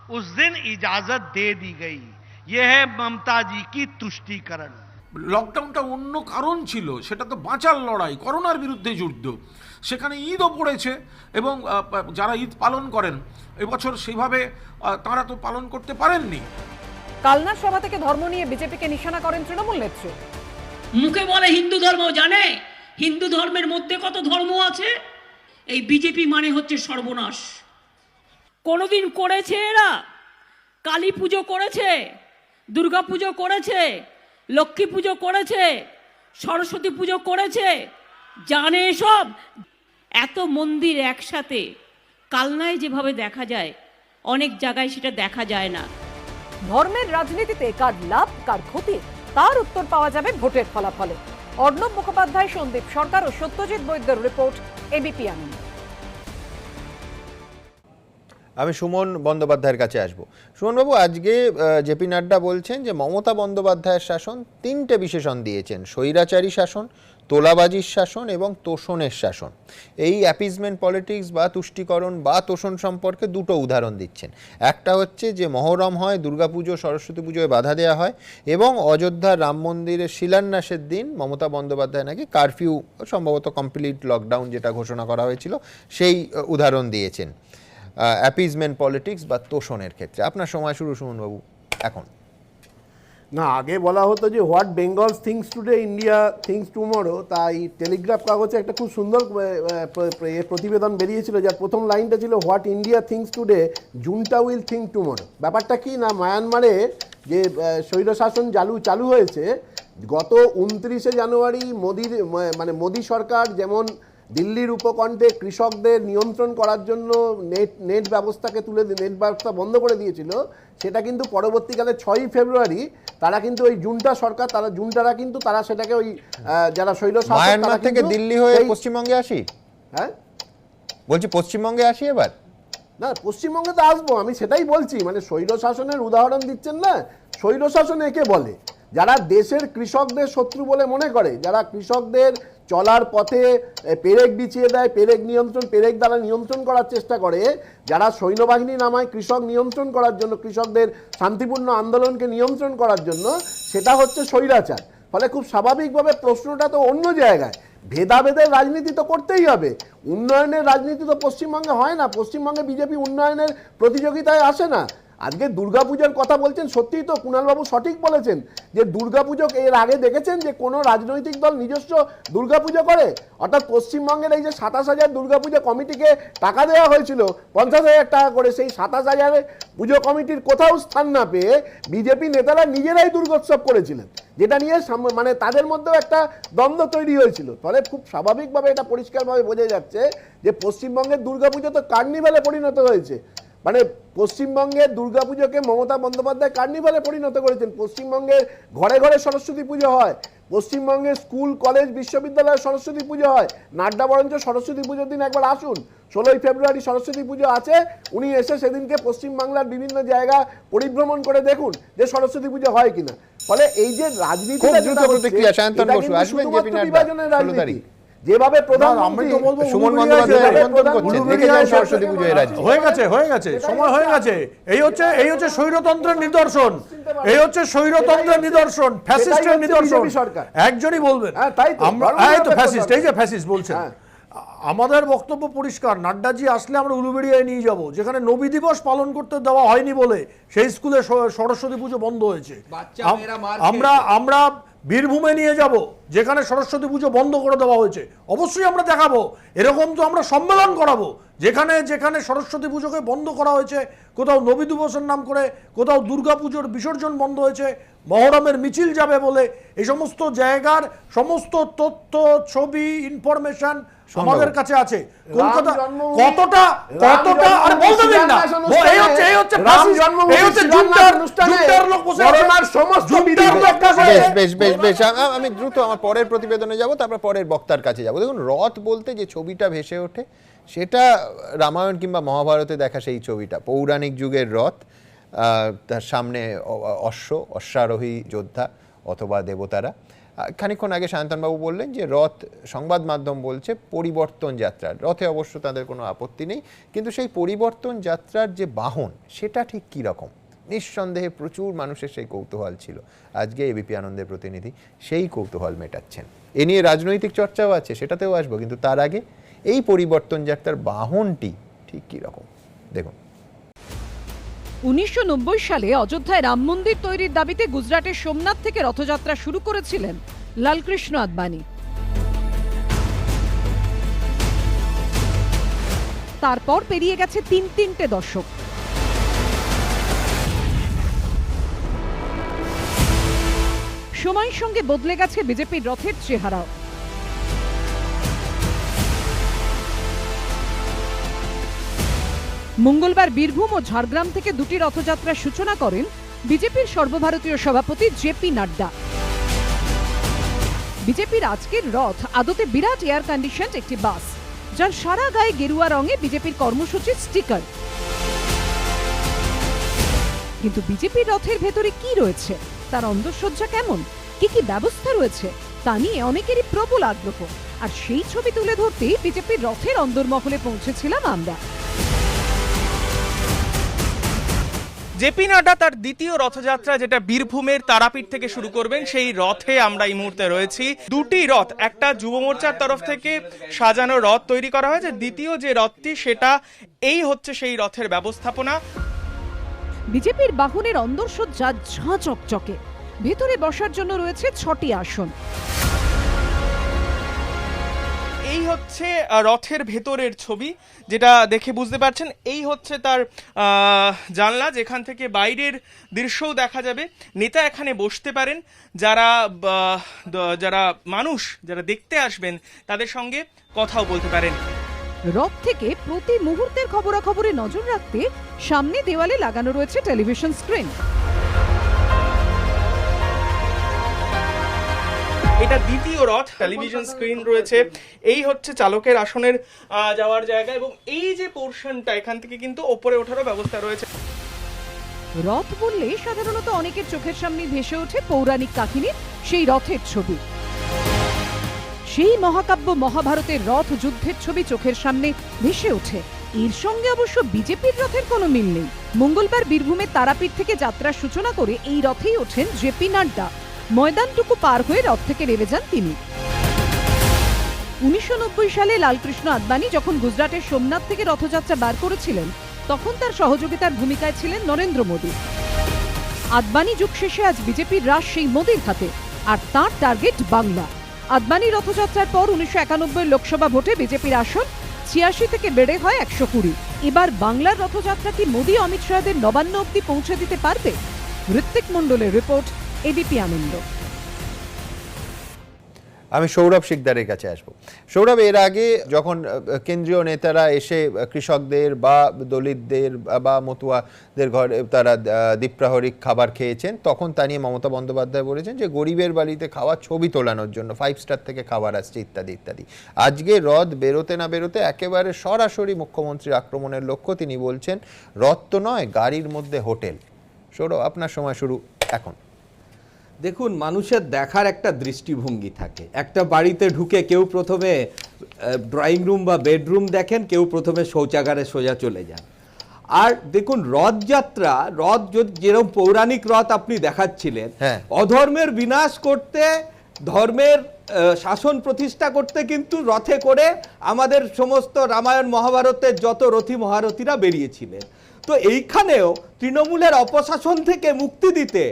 उस दिन इजाजत दे दी गई। ये है ममता जी की तुष्टीकरण। লকডাউনটা অন্য কারণ ছিল, সেটা তো বাঁচার লড়াই, করোনার বিরুদ্ধে যুদ্ধ। সেখানে ঈদও পড়েছে এবং যারা ঈদ পালন করেন এবছর সেইভাবে তারা তো পালন করতে পারেননি। কালনার সভা থেকে ধর্ম নিয়ে বিজেপিকে নিশানা করেন তৃণমূল নেত্রী। মুখে বলে হিন্দু ধর্ম, জানে হিন্দু ধর্মের মধ্যে কত ধর্ম আছে? এই বিজেপি মানে হচ্ছে সর্বনাশ। কোনোদিন করেছে এরা? কালী পুজো করেছে, দুর্গা পুজো করেছে, লক্ষ্মী পুজো করেছে, সরস্বতী পুজো করেছে, জানে সব? এত মন্দির একসাথে কালনায় যেভাবে দেখা যায়, অনেক জায়গায় সেটা দেখা যায় না। ধর্মের রাজনীতিতে কার লাভ কার ক্ষতি তার উত্তর পাওয়া যাবে ভোটের ফলাফলে। অর্ণব মুখোপাধ্যায়, সন্দীপ সরকার ও সত্যজিৎ বৈদ্যর রিপোর্ট, এবিপি আনন্দ। আমি সুমন বন্দ্যোপাধ্যায়ের কাছে আসবো। সুমনবাবু, আজকে জেপি নাড্ডা বলছেন যে মমতা বন্দ্যোপাধ্যায়ের শাসন তিনটে বিশেষণ দিয়েছেন: স্বৈরাচারী শাসন, তোলাবাজির শাসন এবং তোষণের শাসন। এই অ্যাপিজমেন্ট পলিটিক্স বা তুষ্টিকরণ বা তোষণ সম্পর্কে দুটো উদাহরণ দিচ্ছেন। একটা হচ্ছে যে মহরম হয়, দুর্গাপুজো সরস্বতী পুজোয় বাধা দেওয়া হয়, এবং অযোধ্যার রাম মন্দিরের শিলান্যাসের দিন মমতা বন্দ্যোপাধ্যায় নাকি কারফিউ, সম্ভবত কমপ্লিট লকডাউন যেটা ঘোষণা করা হয়েছিল, সেই উদাহরণ দিয়েছেন অ্যাপিজমেন্ট পলিটিক্স বা তোষণের ক্ষেত্রে। আপনার সময় শুরু সুমনবাবু এখন। না, আগে বলা হতো যে what Bengal things today India things tomorrow, তাই টেলিগ্রাফ কাগজে একটা খুব সুন্দর প্রতিবেদন বেরিয়েছিল, যার প্রথম লাইনটা ছিল হোয়াট ইন্ডিয়া থিংস টুডে জুনটা উইল থিঙ্ক টুমরো। ব্যাপারটা কি না, মায়ানমারে যে স্বৈরশাসন চালু হয়েছে, গত 29শে জানুয়ারি মোদি সরকার যেমন দিল্লির উপকণ্ঠে কৃষকদের নিয়ন্ত্রণ করার জন্য নেট ব্যবস্থাকে নেট ব্যবস্থা বন্ধ করে দিয়েছিল, সেটা কিন্তু পরবর্তীকালে 6ই ফেব্রুয়ারি তারা কিন্তু ওই জুনটারা কিন্তু তারা সেটাকে ওই যারা স্বৈরশাসক মায়ানমার থেকে দিল্লি হয়ে পশ্চিমবঙ্গে আসি। হ্যাঁ বলছি পশ্চিমবঙ্গে আসি এবার। না, পশ্চিমবঙ্গে তো আসবো, আমি সেটাই বলছি। মানে স্বৈরশাসনের উদাহরণ দিচ্ছেন না, স্বৈরশাসন একে বলে যারা দেশের কৃষকদের শত্রু বলে মনে করে, যারা কৃষকদের চলার পথে পেরেক বিছিয়ে দেয়, পেরেক দ্বারা নিয়ন্ত্রণ করার চেষ্টা করে, যারা সৈন্যবাহিনী নামায় কৃষক নিয়ন্ত্রণ করার জন্য, কৃষকদের শান্তিপূর্ণ আন্দোলনকে নিয়ন্ত্রণ করার জন্য, সেটা হচ্ছে স্বৈরাচার। ফলে খুব স্বাভাবিকভাবে প্রশ্নটা তো অন্য জায়গায়। ভেদাভেদের রাজনীতি তো করতেই হবে, উন্নয়নের রাজনীতি তো পশ্চিমবঙ্গে হয় না। পশ্চিমবঙ্গে বিজেপি উন্নয়নের প্রতিযোগিতায় আসে না। আজকে দুর্গাপূজার কথা বলছেন, সত্যিই তো কুণালবাবু সঠিক বলেছেন যে দুর্গাপুজো এর আগে দেখেছেন যে কোনো রাজনৈতিক দল নিজস্ব দুর্গাপুজো করে? অর্থাৎ পশ্চিমবঙ্গের এই যে 27,000 দুর্গাপুজো কমিটিকে টাকা দেওয়া হয়েছিল 50,000 টাকা করে, সেই 27,000 পুজো কমিটির কোথাও স্থান না পেয়ে বিজেপি নেতারা নিজেরাই দুর্গোৎসব করেছিলেন, যেটা নিয়ে মানে তাদের মধ্যেও একটা দ্বন্দ্ব তৈরি হয়েছিল। ফলে খুব স্বাভাবিকভাবে এটা পরিষ্কারভাবে বোঝা যাচ্ছে যে পশ্চিমবঙ্গের দুর্গাপুজো তো কার্নিভ্যালে পরিণত হয়েছে। মানে পশ্চিমবঙ্গের দুর্গাপুজোকে মমতা বন্দ্যোপাধ্যায় কার্নিভালে পরিণত করেছেন। পশ্চিমবঙ্গের ঘরে ঘরে সরস্বতী পুজো হয়, পশ্চিমবঙ্গের স্কুল কলেজ বিশ্ববিদ্যালয়ে সরস্বতী পুজো হয়। নাড্ডা বরঞ্চ সরস্বতী পুজোর দিন একবার আসুন, 16ই ফেব্রুয়ারি সরস্বতী পুজো আছে, উনি এসে সেদিনকে পশ্চিমবাংলার বিভিন্ন জায়গা পরিভ্রমণ করে দেখুন যে সরস্বতী পুজো হয় কিনা। ফলে এই যে রাজনীতি, যেভাবে হয়ে গেছে সময় হয়ে গেছে, এই হচ্ছে স্বৈরতন্ত্রের নিদর্শন, এই হচ্ছে স্বৈরতন্ত্রের নিদর্শন, ফ্যাসিস্টের নিদর্শন। একজনই বলবেন ফ্যাসিস্ট বলছেন। আমাদের বক্তব্য পরিষ্কার, নাড্ডাজি আসলে আমরা উলুবেড়িয়ায় নিয়ে যাব, যেখানে নবী দিবস পালন করতে দেওয়া হয়নি বলে সেই স্কুলে সরস্বতী পুজো বন্ধ হয়েছে। আমরা বীরভূমে নিয়ে যাব, যেখানে সরস্বতী পুজো বন্ধ করে দেওয়া হয়েছে। অবশ্যই আমরা দেখাবো, এরকম তো আমরা সম্মেলন করাবো, যেখানে যেখানে সরস্বতী পুজোকে বন্ধ করা হয়েছে, কোথাও নবী দিবসের নাম করে, কোথাও দুর্গা পুজোর বিসর্জন বন্ধ হয়েছে, মহরমের মিছিল যাবে বলে, এই সমস্ত জায়গার সমস্ত তথ্য, ছবি, ইনফরমেশন আমাদের কাছে আছে। কলকাতা কতটা আর বলতে দিন না, এই হচ্ছে আমি দ্রুত আমার পরের প্রতিবেদনে যাব, তারপর পরের বক্তার কাছে যাব। দেখুন, রথ বলতে যে ছবিটা ভেসে ওঠে সেটা রামায়ণ কিংবা মহাভারতে দেখা সেই ছবিটা, পৌরাণিক যুগের রথ, তার সামনে অশ্বারোহী যোদ্ধা অথবা দেবতারা। খানিকক্ষণ আগে সায়ন্তনবাবু বললেন যে রথ, সংবাদ মাধ্যম বলছে পরিবর্তন যাত্রার রথে, অবশ্য তাদের কোনো আপত্তি নেই, কিন্তু সেই পরিবর্তন যাত্রার যে বাহন সেটা ঠিক কী রকম নিঃসন্দেহে প্রচুর মানুষের সেই কৌতূহল ছিল। আজকে এবিপি আনন্দের প্রতিনিধি সেই কৌতূহল মেটাচ্ছেন। এ নিয়ে রাজনৈতিক চর্চাও আছে, সেটাতেও আসবো, কিন্তু তার আগে এই পরিবর্তন যাত্রার বাহনটি ঠিক কী রকম দেখুন। 1990 সালে অযোধ্যায় রাম মন্দির তৈরির দাবিতে গুজরাটের সোমনাথ থেকে রথযাত্রা শুরু করেছিলেন লালকৃষ্ণ আদবানি। তারপর পেরিয়ে গেছে তিনটে দশক। সময়ের সঙ্গে বদলে গেছে বিজেপির রথের চেহারাও। মঙ্গলবার বীরভূম ও ঝাড়গ্রাম থেকে দুটি রথযাত্রার সূচনা করেন বিজেপির সর্বভারতীয় সভাপতি জেপি নাড্ডা। বিজেপির আজকের রথ আদতে বিরাট এয়ার কন্ডিশনড একটি বাস, যার সারা গায়ে গেরুয়া রঙে বিজেপির কর্মসূচির স্টিকার। কিন্তু বিজেপির রথের ভেতরে কি রয়েছে, তার অন্দরসজ্জা কেমন, কি কি ব্যবস্থা রয়েছে, তা নিয়ে অনেকেরই প্রবল আগ্রহ। আর সেই ছবি তুলে ধরতেই বিজেপির রথের অন্দরমহলে পৌঁছেছিলাম আমরা। জেপি নাড্ডা তার দ্বিতীয় রথযাত্রা, যেটা বীরভূমের তারাপীঠ থেকে শুরু করবেন, সেই রথে আমরা এই মুহূর্তে রয়েছি। দুটি রথ, একটা যুব মোর্চার তরফ থেকে সাজানো রথ তৈরি করা হয়েছে, দ্বিতীয় যে রথটি সেটা এই হচ্ছে সেই রথের ব্যবস্থাপনা। বিজেপির বাহনের অন্দরসজ্জা ঝাঁ চকচকে, ভেতরে বসার জন্য রয়েছে 6টি আসন। এই হচ্ছে রথের ভেতরের ছবি, যেটা দেখে বুঝতে পারছেন। এই হচ্ছে তার জানলা, যেখান থেকে বাইরের দৃশ্যও দেখা যাবে। নেতা এখানে বসতে পারেন, যারা মানুষ যারা দেখতে আসবেন তাদের সঙ্গে কথাও বলতে পারেন। রথ থেকে প্রতি মুহূর্তের খবরাখবরে নজর রাখতে সামনে দেওয়ালে লাগানো রয়েছে টেলিভিশন স্ক্রিন। এটা দ্বিতীয় রথ, টেলিভিশন স্ক্রিন রয়েছে। এই হচ্ছে চালকের আসনের যাওয়ার জায়গা, এবং এই যে পোর্শনটা, এখান থেকে কিন্তু ওপরে ওঠারও ব্যবস্থা রয়েছে। রথ বললে সাধারণত অনেকের চোখের সামনে ভেসে ওঠে পৌরাণিক কাহিনীর সেই রথের ছবি। সেই মহাকাব্য মহাভারতের রথ যুদ্ধের ছবি চোখের সামনে ভেসে ওঠে। এর সঙ্গে অবশ্য বিজেপির রথের কোনো মিল নেই। মঙ্গলবার বীরভূমের তারাপীঠ থেকে যাত্রার সূচনা করে এই রথেই ওঠেন জেপি নাড্ডা। ময়দানটুকু পার হয়ে রথ থেকে নেমে যান তিনি। 1990 সালে লালকৃষ্ণ আদবানি যখন গুজরাটের সোমনাথ থেকে রথযাত্রা বার করেছিলেন, তখন তার সহযোগিতার ভূমিকায় ছিলেন নরেন্দ্র মোদী। আদবানি যুগ শেষে আজ বিজেপির রাশ সেই মোদীর হাতে, আর তাঁর টার্গেট বাংলা। আদবানি রথযাত্রার পর 1991 লোকসভা ভোটে বিজেপির আসন 86 থেকে বেড়ে হয় 120। এবার বাংলার রথযাত্রা কি মোদী অমিত শাহদের নবান্ন অব্দি পৌঁছে দিতে পারবে? ঋত্বিক মণ্ডলের রিপোর্ট, এবিপি আনন্দ। আমি সৌরভ শিকদারের কাছে আসবো। সৌরভ, এর আগে যখন কেন্দ্রীয় নেতারা এসে কৃষকদের বা দলিতদের বা মতুয়াদের ঘরে তারা দ্বীপ্রাহরিক খাবার খেয়েছেন, তখন তা নিয়ে মমতা বন্দ্যোপাধ্যায় বলেছেন যে গরিবের বাড়িতে খাওয়া ছবি তোলানোর জন্য 5 স্টার থেকে খাবার আসছে ইত্যাদি ইত্যাদি। আজকে রথ বেরোতে না বেরোতে একেবারে সরাসরি মুখ্যমন্ত্রীর আক্রমণের লক্ষ্য। তিনি বলছেন রথ তো নয়, গাড়ির মধ্যে হোটেল। সৌরভ, আপনার সময় শুরু এখন। দেখুন, মানুষের দেখার একটা দৃষ্টিভঙ্গি থাকে। একটা বাড়িতে ঢুকে কেউ প্রথমে ড্রয়িং রুম বা বেডরুম দেখেন, কেউ প্রথমে শৌচাগারে সোজা চলে যান। আর দেখুন, রথযাত্রা, রথ যেরকম পৌরাণিক রথ আপনি দেখাচ্ছিলেন, অধর্মের বিনাশ করতে, ধর্মের শাসন প্রতিষ্ঠা করতে কিন্তু রথে করে আমাদের সমস্ত রামায়ণ মহাভারতের যত রথী মহারথীরা বেরিয়েছিলেন। তো এইখানেও তৃণমূলের অপশাসন থেকে মুক্তি দিতে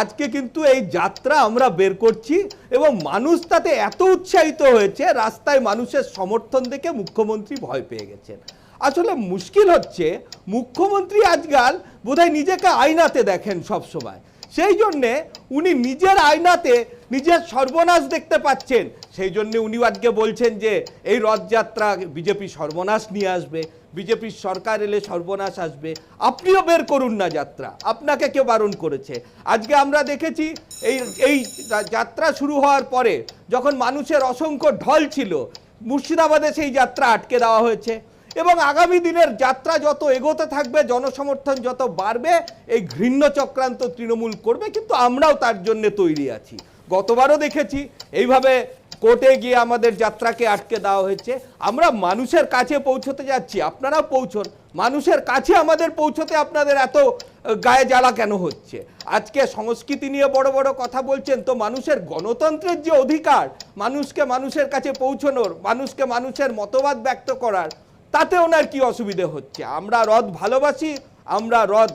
আজকে কিন্তু এই যাত্রা আমরা বের করছি, এবং মানুষ তাতে এত উৎসাহিত হয়েছে, রাস্তায় মানুষের সমর্থন দেখে মুখ্যমন্ত্রী ভয় পেয়ে গেছেন। আসলে মুশকিল হচ্ছে, মুখ্যমন্ত্রী আজকাল বোধহয় নিজেকে আয়নাতে দেখেন সব সময়, সেই জন্যে উনি নিজের আয়নাতে নিজের সর্বনাশ দেখতে পাচ্ছেন। সেই জন্য উনি আজকে বলছেন যে এই রথযাত্রা বিজেপি সর্বনাশ নিয়ে আসবে, বিজেপির সরকার এলে সর্বনাশ আসবে। আপনিও বের করুন না যাত্রা, আপনাকে কেউ বারণ করেছে? আজকে আমরা দেখেছি এই যাত্রা শুরু হওয়ার পরে যখন মানুষের অসংখ্য ঢল ছিল, মুর্শিদাবাদে সেই যাত্রা আটকে দেওয়া হয়েছে, এবং আগামী দিনের যাত্রা যত এগোতে থাকবে, জনসমর্থন যত বাড়বে, এই ঘৃণ্য চক্রান্ত তৃণমূল করবে, কিন্তু আমরাও তার জন্য তৈরি আছি। গতবারও দেখেছি এইভাবে কোর্টে গিয়ে আমাদের যাত্রাকে আটকে দেওয়া হয়েছে। আমরা মানুষের কাছে পৌঁছতে যাচ্ছি, আপনারাও পৌঁছন, মানুষের কাছে আমাদের পৌঁছতে আপনাদের এত গায়ে জ্বালা কেন হচ্ছে? আজকে সংস্কৃতি নিয়ে বড় বড় কথা বলছেন, তো মানুষের গণতন্ত্রের যে অধিকার, মানুষকে মানুষের কাছে পৌঁছানোর, মানুষকে মানুষের মতবাদ ব্যক্ত করার, তাতে ওনার কি অসুবিধে হচ্ছে? আমরা রথ ভালোবাসি, আমরা রথ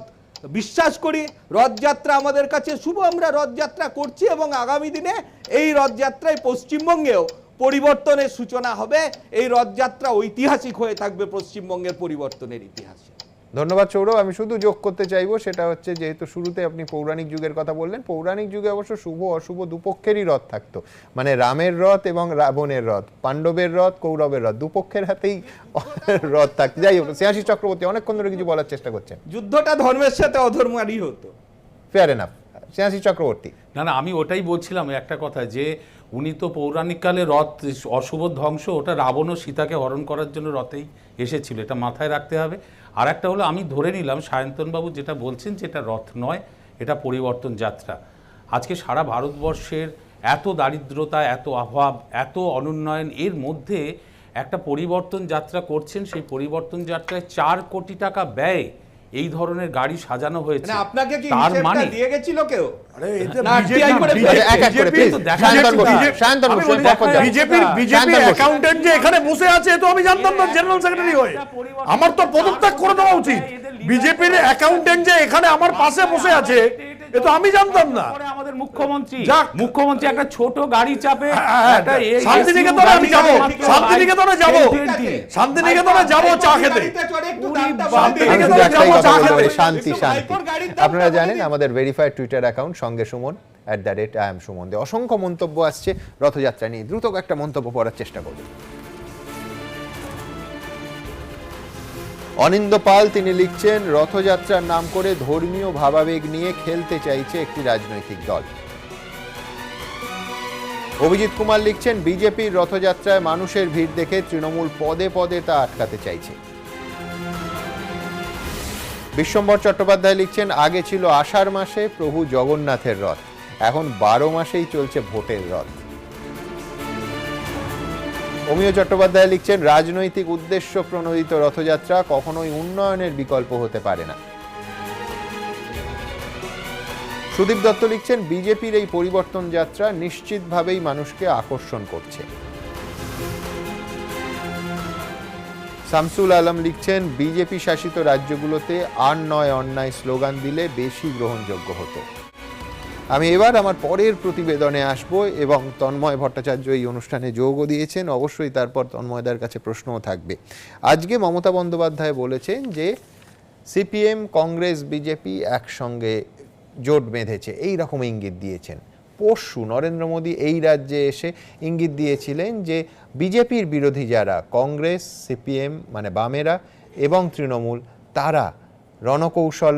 বিশ্বাস করি, রথযাত্রা আমাদের কাছে শুভ, আমরা রথযাত্রা করছি এবং আগামী দিনে এই রথযাত্রায় পশ্চিমবঙ্গেও পরিবর্তনের সূচনা হবে। এই রথযাত্রা ঐতিহাসিক হয়ে থাকবে পশ্চিমবঙ্গের পরিবর্তনের ইতিহাসে। ধন্যবাদ সৌরভ। আমি শুধু যোগ করতে চাইবো, সেটা হচ্ছে যেহেতু শুরুতে আপনি পৌরাণিক যুগের কথা বললেন, পৌরাণিক যুগে অবশ্য শুভ অশুভ দুপক্ষেরই রথ থাকতো, মানে রামের রথ এবং রাবণের রথ, পাণ্ডবের রথ, কৌরবের রথ, দুপক্ষের হাতেই রথ থাকতো। যাই হোক, শ্রেয়াশী চক্রবর্তী অনেকক্ষণ ধরে কিছু বলার চেষ্টা করছেন। যুদ্ধটা ধর্মের সাথে অধর্মারই হতো। Fair enough. শ্রেয়াশী চক্রবর্তী। না, আমি ওটাই বলছিলাম একটা কথা, যে উনি তো পৌরাণিক কালে রথ অশুভ ধ্বংস, ওটা রাবণ ও সীতাকে হরণ করার জন্য রথেই এসেছিল, এটা মাথায় রাখতে হবে। আর একটা হলো, আমি ধরে নিলাম সায়ন্তনবাবু যেটা বলছেন যে এটা রথ নয়, এটা পরিবর্তন যাত্রা। আজকে সারা ভারতবর্ষের এত দারিদ্রতা, এত অভাব, এত অনুন্নয়ন, এর মধ্যে একটা পরিবর্তন যাত্রা করছেন। সেই পরিবর্তন যাত্রায় 4 কোটি টাকা ব্যয় এই ধরনের গাড়ি সাজানো হয়েছে। আপনাকে কি তার মানে দিয়ে গেছিল কেউ? বিজেপির অ্যাকাউন্টেন্ট যে এখানে বসে আছে, তো আমি জানতাম না জেনারেল সেক্রেটারি হয়ে। আমার তো পদত্যাগ করে দেওয়া উচিত। বিজেপির অ্যাকাউন্টেন্ট যে এখানে আমার পাশে বসে আছে, এ তো আমি জানতাম না। আমাদের মুখ্যমন্ত্রী একটা ছোট গাড়ি চাপে শান্তিনিকেতনে আমি যাব, শান্তিনিকেতনে যাব, শান্তিনিকেতনে যাব চা খেতে। শান্তি শান্তি। আপনারা জানেন আমাদের ভেরিফাইড টুইটার অ্যাকাউন্ট সঙ্গে সুমন @IamSuman। অসংখ্য মন্তব্য আসছে রথযাত্রা নিয়ে, দ্রুত একটা মন্তব্য পড়ার চেষ্টা করব। অনিন্দ পাল তিনি লিখছেন, রথযাত্রার নাম করে ধর্মীয় ভাবাবেগ নিয়ে খেলতে চাইছে একটি রাজনৈতিক দল। অভিজিৎ কুমার লিখছেন, বিজেপির রথযাত্রায় মানুষের ভিড় দেখে তৃণমূল পদে পদে তা আটকাতে চাইছে। বিশ্বম্বর চট্টোপাধ্যায় লিখছেন, আগে ছিল আষাঢ় মাসে প্রভু জগন্নাথের রথ, এখন 12 মাসেই চলছে ভোটের রথ। অমিয় চট্টোপাধ্যায় লিখছেন, রাজনৈতিক উদ্দেশ্য প্রণোদিত রথযাত্রা কখনোই উন্নয়নের বিকল্প হতে পারে না। সুদীপ দত্ত লিখছেন, বিজেপির এই পরিবর্তন যাত্রা নিশ্চিতভাবেই মানুষকে আকর্ষণ করছে। শামসুল আলম লিখছেন, বিজেপি শাসিত রাজ্যগুলোতে আর নয় অন্যায় স্লোগান দিলে বেশি গ্রহণযোগ্য হতো। আমি এবার আমার পরের প্রতিবেদনে আসব এবং তন্ময় ভট্টাচার্য এই অনুষ্ঠানে যোগও দিয়েছেন। অবশ্যই তারপর তন্ময়দার কাছে প্রশ্নও থাকবে। আজকে মমতা বন্দ্যোপাধ্যায় বলেছেন যে সিপিএম, কংগ্রেস, বিজেপি একসঙ্গে জোট বেঁধেছে, এই রকম ইঙ্গিত দিয়েছেন। পরশু নরেন্দ্র মোদী এই রাজ্যে এসে ইঙ্গিত দিয়েছিলেন যে বিজেপির বিরোধী যারা কংগ্রেস, সিপিএম মানে বামেরা এবং তৃণমূল, তারা রণকৌশল